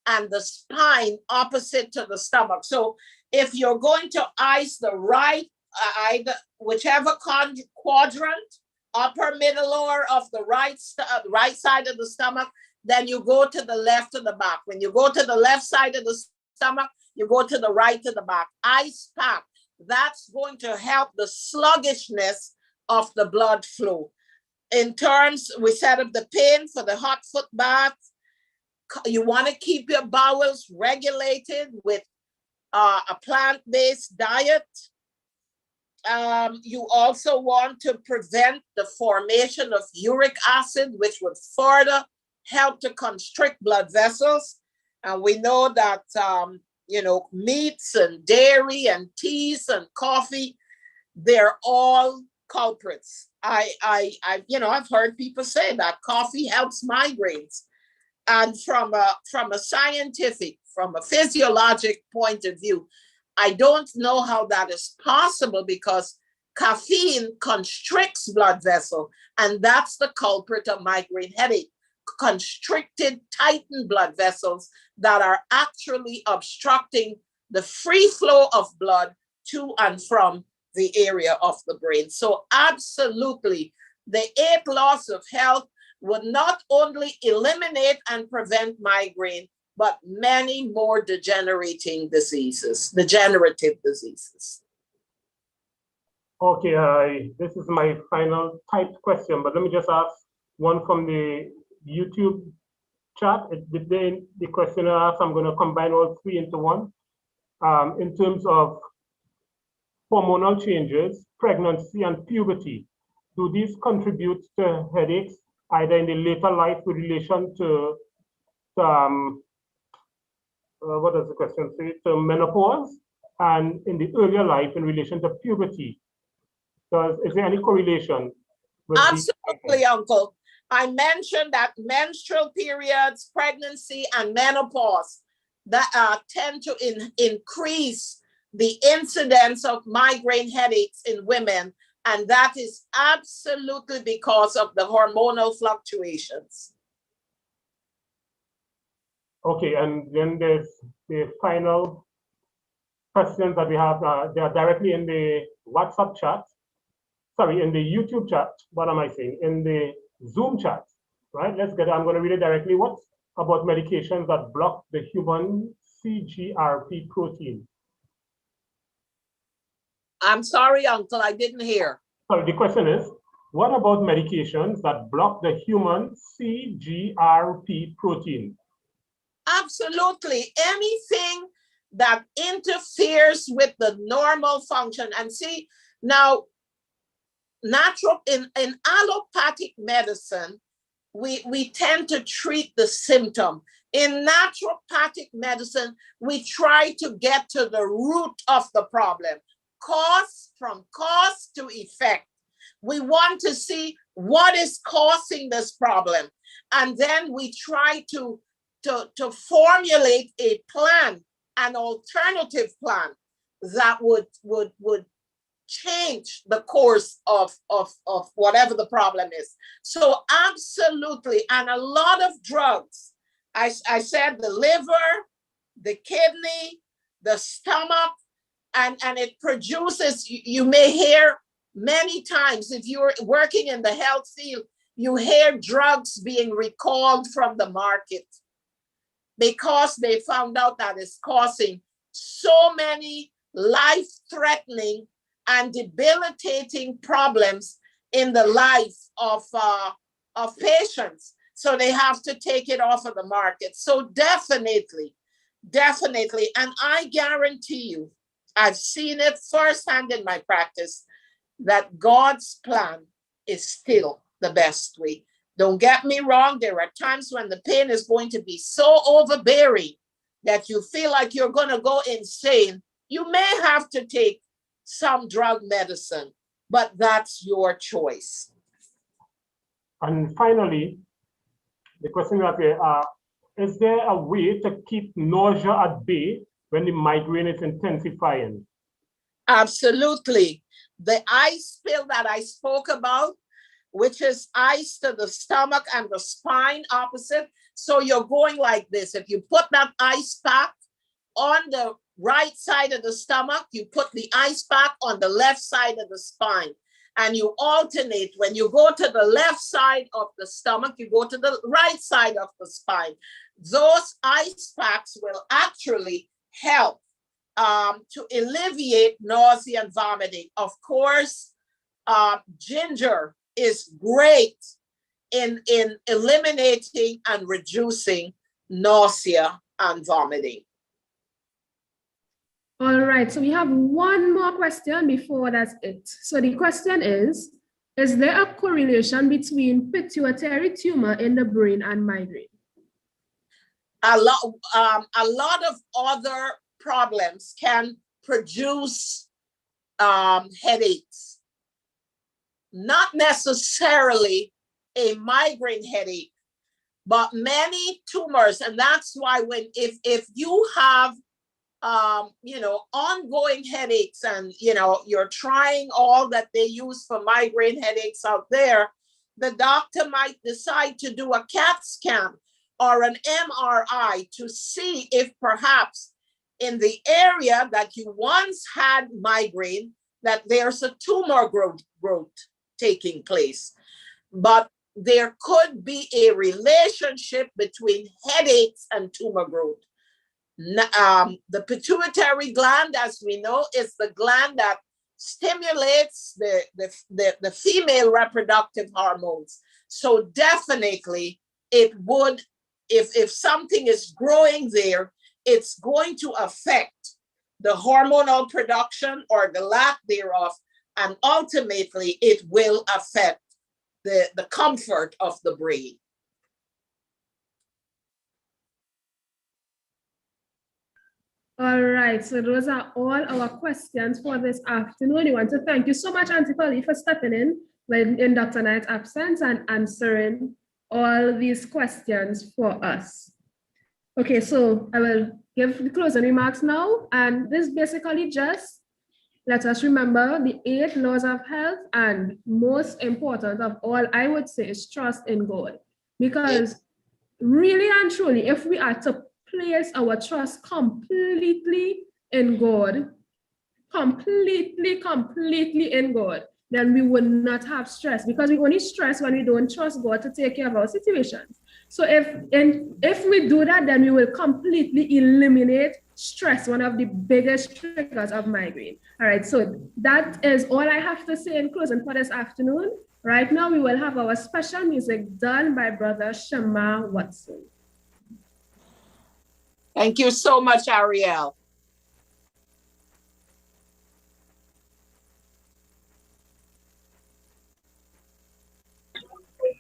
and the spine opposite to the stomach. So if you're going to ice the right, whichever quadrant, upper, middle, lower of the right side of the stomach, then you go to the left of the back. When you go to the left side of the stomach, you go to the right of the back. Ice pack, that's going to help the sluggishness of the blood flow. In terms, we set up the pain for the hot foot bath. You want to keep your bowels regulated with a plant-based diet. You also want to prevent the formation of uric acid, which would further help to constrict blood vessels. And we know that, meats and dairy and teas and coffee, they're all culprits. I've heard people say that coffee helps migraines. And from a scientific, from a physiologic point of view, I don't know how that is possible because caffeine constricts blood vessel, and that's the culprit of migraine headache. Constricted, tightened blood vessels that are actually obstructing the free flow of blood to and from the area of the brain. So absolutely, the 8 laws of health would not only eliminate and prevent migraine, but many more degenerative diseases.
Okay, this is my final typed question, but let me just ask one from the YouTube chat. The questioner asked, I'm going to combine all 3 into one. In terms of hormonal changes, pregnancy, and puberty, do these contribute to headaches either in the later life with relation to what does the question say? To menopause, and in the earlier life in relation to puberty? Is there any correlation?
Absolutely, Uncle. I mentioned that menstrual periods, pregnancy, and menopause that tend to increase the incidence of migraine headaches in women, and that is absolutely because of the hormonal fluctuations.
Okay, and then there's the final questions that we have. They are directly in the WhatsApp chat. Sorry, in the YouTube chat. What am I saying? In the Zoom chat, right? I'm going to read it directly. What about medications that block the human CGRP protein?
I'm sorry, Uncle, I didn't hear.
Sorry, the question is, what about medications that block the human CGRP protein?
Absolutely. Anything that interferes with the normal function. And see, now, in allopathic medicine, we tend to treat the symptom. In naturopathic medicine, we try to get to the root of the problem. From cause to effect. We want to see what is causing this problem. And then we try to formulate a plan, an alternative plan that would change the course of whatever the problem is. So absolutely, and a lot of drugs. I said the liver, the kidney, the stomach, and it produces, you may hear many times, if you're working in the health field, you hear drugs being recalled from the market because they found out that it's causing so many life-threatening and debilitating problems in the life of patients. So they have to take it off of the market. So definitely, and I guarantee you, I've seen it firsthand in my practice, that God's plan is still the best way. Don't get me wrong, there are times when the pain is going to be so overbearing that you feel like you're going to go insane. You may have to take some drug medicine, but that's your choice.
And finally, the question that is there a way to keep nausea at bay when the migraine is intensifying?
Absolutely. The ice pill that I spoke about, which is ice to the stomach and the spine opposite. So you're going like this. If you put that ice pack on the right side of the stomach, you put the ice pack on the left side of the spine. And you alternate. When you go to the left side of the stomach, you go to the right side of the spine. Those ice packs will actually help to alleviate nausea and vomiting. Of course, ginger is great in eliminating and reducing nausea and vomiting.
All right, so we have one more question before that's it. So the question is there a correlation between pituitary tumor in the brain and migraine?
A lot of other problems can produce headaches. Not necessarily a migraine headache, but many tumors. And that's why if you have ongoing headaches and, you're trying all that they use for migraine headaches out there, the doctor might decide to do a CAT scan or an MRI to see if perhaps in the area that you once had migraine, that there's a tumor growth taking place. But there could be a relationship between headaches and tumor growth. The pituitary gland, as we know, is the gland that stimulates the female reproductive hormones. So definitely it would, if something is growing there, it's going to affect the hormonal production or the lack thereof, and ultimately it will affect the comfort of the brain.
All right, so those are all our questions for this afternoon. I want to thank you so much, Auntie Polly, for stepping in Dr. Knight's absence and answering all these questions for us. Okay, so I will give the closing remarks now, and this basically just let us remember the 8 laws of health, and most important of all, I would say, is trust in God. Because really and truly, if we are to place our trust completely in God, completely in God, then we would not have stress, because we only stress when we don't trust God to take care of our situations. So if we do that, then we will completely eliminate stress, one of the biggest triggers of migraine. All right, so that is all I have to say in closing for this afternoon. Right now, we will have our special music done by Brother Shema Watson.
Thank you so much, Ariel.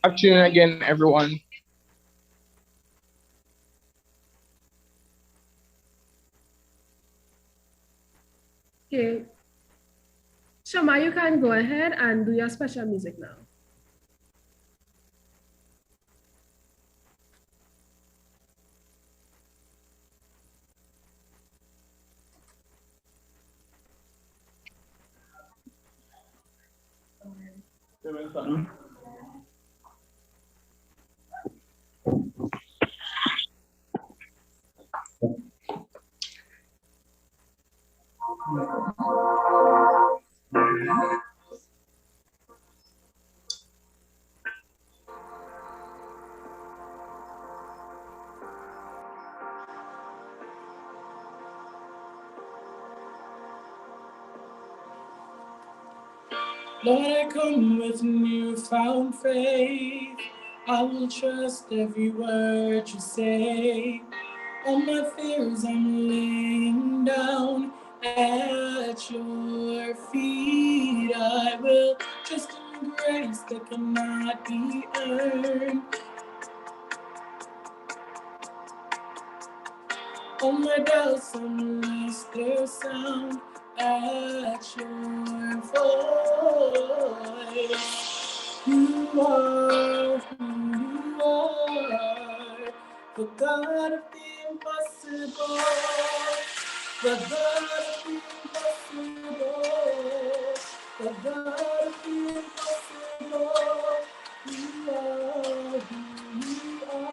Afternoon again, everyone.
Okay. Shema, you can go ahead and do your special music now.
Lord, I come with newfound faith. I will trust every word you say. All my fears I'm laying down at your feet. I will trust in grace that cannot be earned. All my doubts I'm lost their sound at your voice. You are who you are, the God of the impossible, the God of the impossible, the God of the impossible. You are who you are,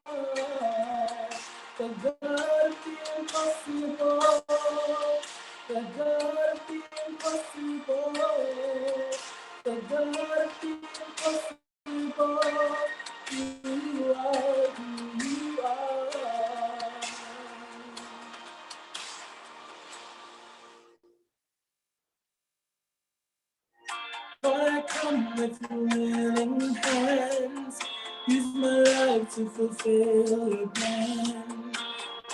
the God of the impossible, the God of the impossible. The God of the impossible, you are who you are. But I come with willing hands, use my life to fulfill your plan.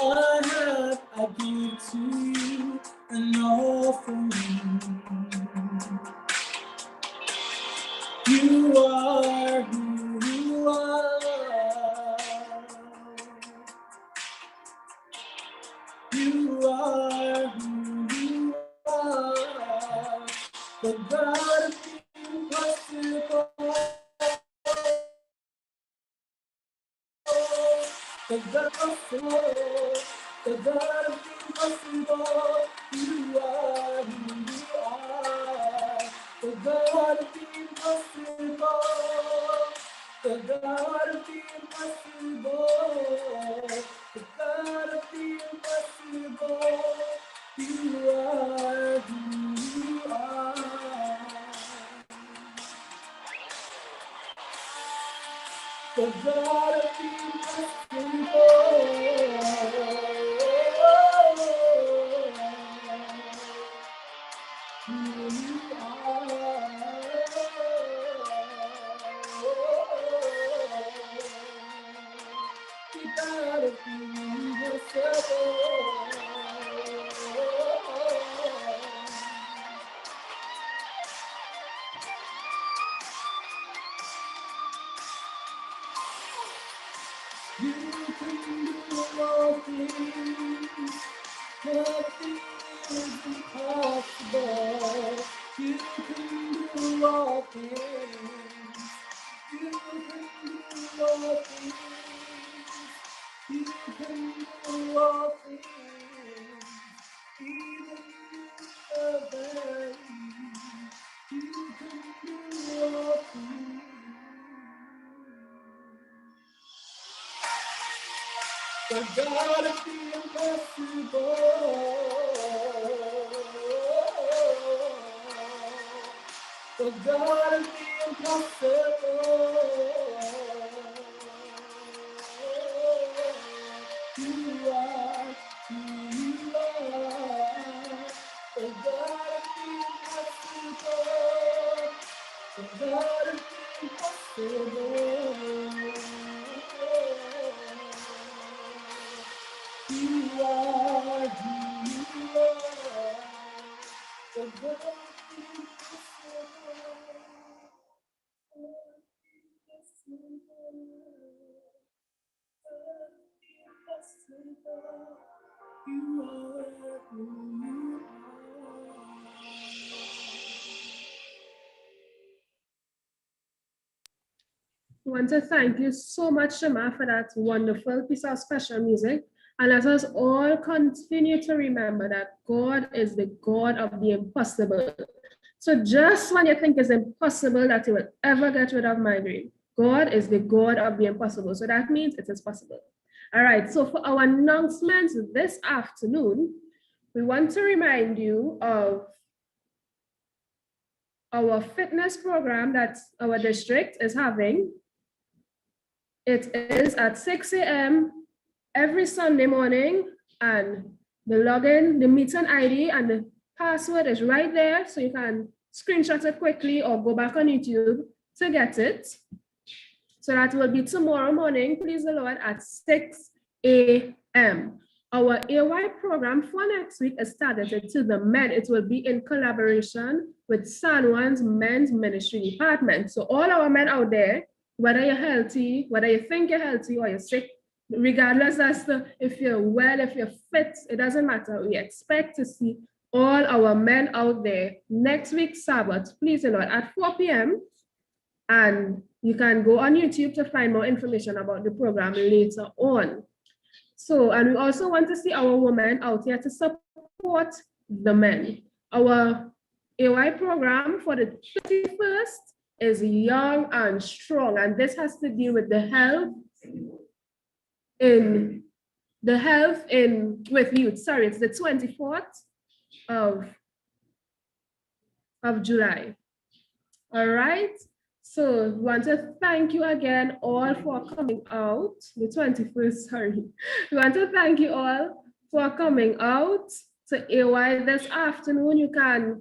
All I have, I give to you, and all for you. You are who you are. You are who you are. The God of the impossible. The God of the impossible, you are who you are. The God of the impossible, the God of the impossible, the God of the impossible, you are who you are. The God of the You can do all things, nothing is impossible. You can do all things, you can do all things, you can do all things, even the valley, you can do all things. The God of the impossible. The God of the impossible. You are who you are. The God of the impossible. The God of the impossible. You are who you are. The God of the impossible. You are who you are.
I want to thank you so much, Shema, for that wonderful piece of special music. And let us all continue to remember that God is the God of the impossible. So just when you think it's impossible that you will ever get rid of migraine, God is the God of the impossible. So that means it is possible. All right, so for our announcements this afternoon, we want to remind you of our fitness program that our district is having. It is at 6 a.m. every Sunday morning, and the login, the meeting ID, and the password is right there, so you can screenshot it quickly or go back on YouTube to get it. So that will be tomorrow morning, please the Lord, at 6 a.m. Our AY program for next week is targeted to the men. It will be in collaboration with San Juan's Men's Ministry Department. So all our men out there, whether you're healthy, whether you think you're healthy or you're sick, regardless as to if you're well, if you're fit, it doesn't matter. We expect to see all our men out there next week, Sabbath, please the Lord, at 4 p.m. And you can go on YouTube to find more information about the program later on. So, and we also want to see our women out here to support the men. Our AY program for the 31st is young and strong, and this has to deal with the health with youth. Sorry, it's the 24th of July. All right. So we want to thank you again all for coming out. The 21st, sorry. We want to thank you all for coming out to AY this afternoon. You can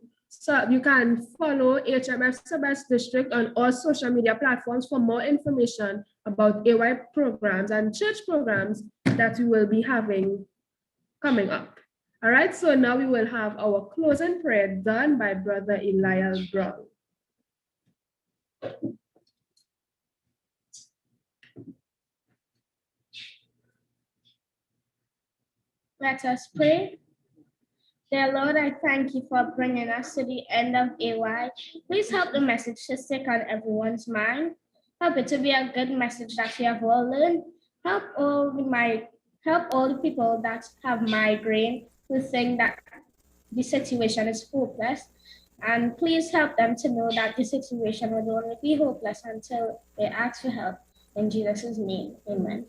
follow HMF Sub-West District on all social media platforms for more information about AY programs and church programs that we will be having coming up. All right, so now we will have our closing prayer done by Brother Elias Brown.
Let us pray. Dear Lord, I thank you for bringing us to the end of AY. Please help the message to stick on everyone's mind. Help it to be a good message that we have all learned. Help all the people that have migraine who think that the situation is hopeless. And please help them to know that the situation will only be hopeless until they ask for help. In Jesus' name, amen.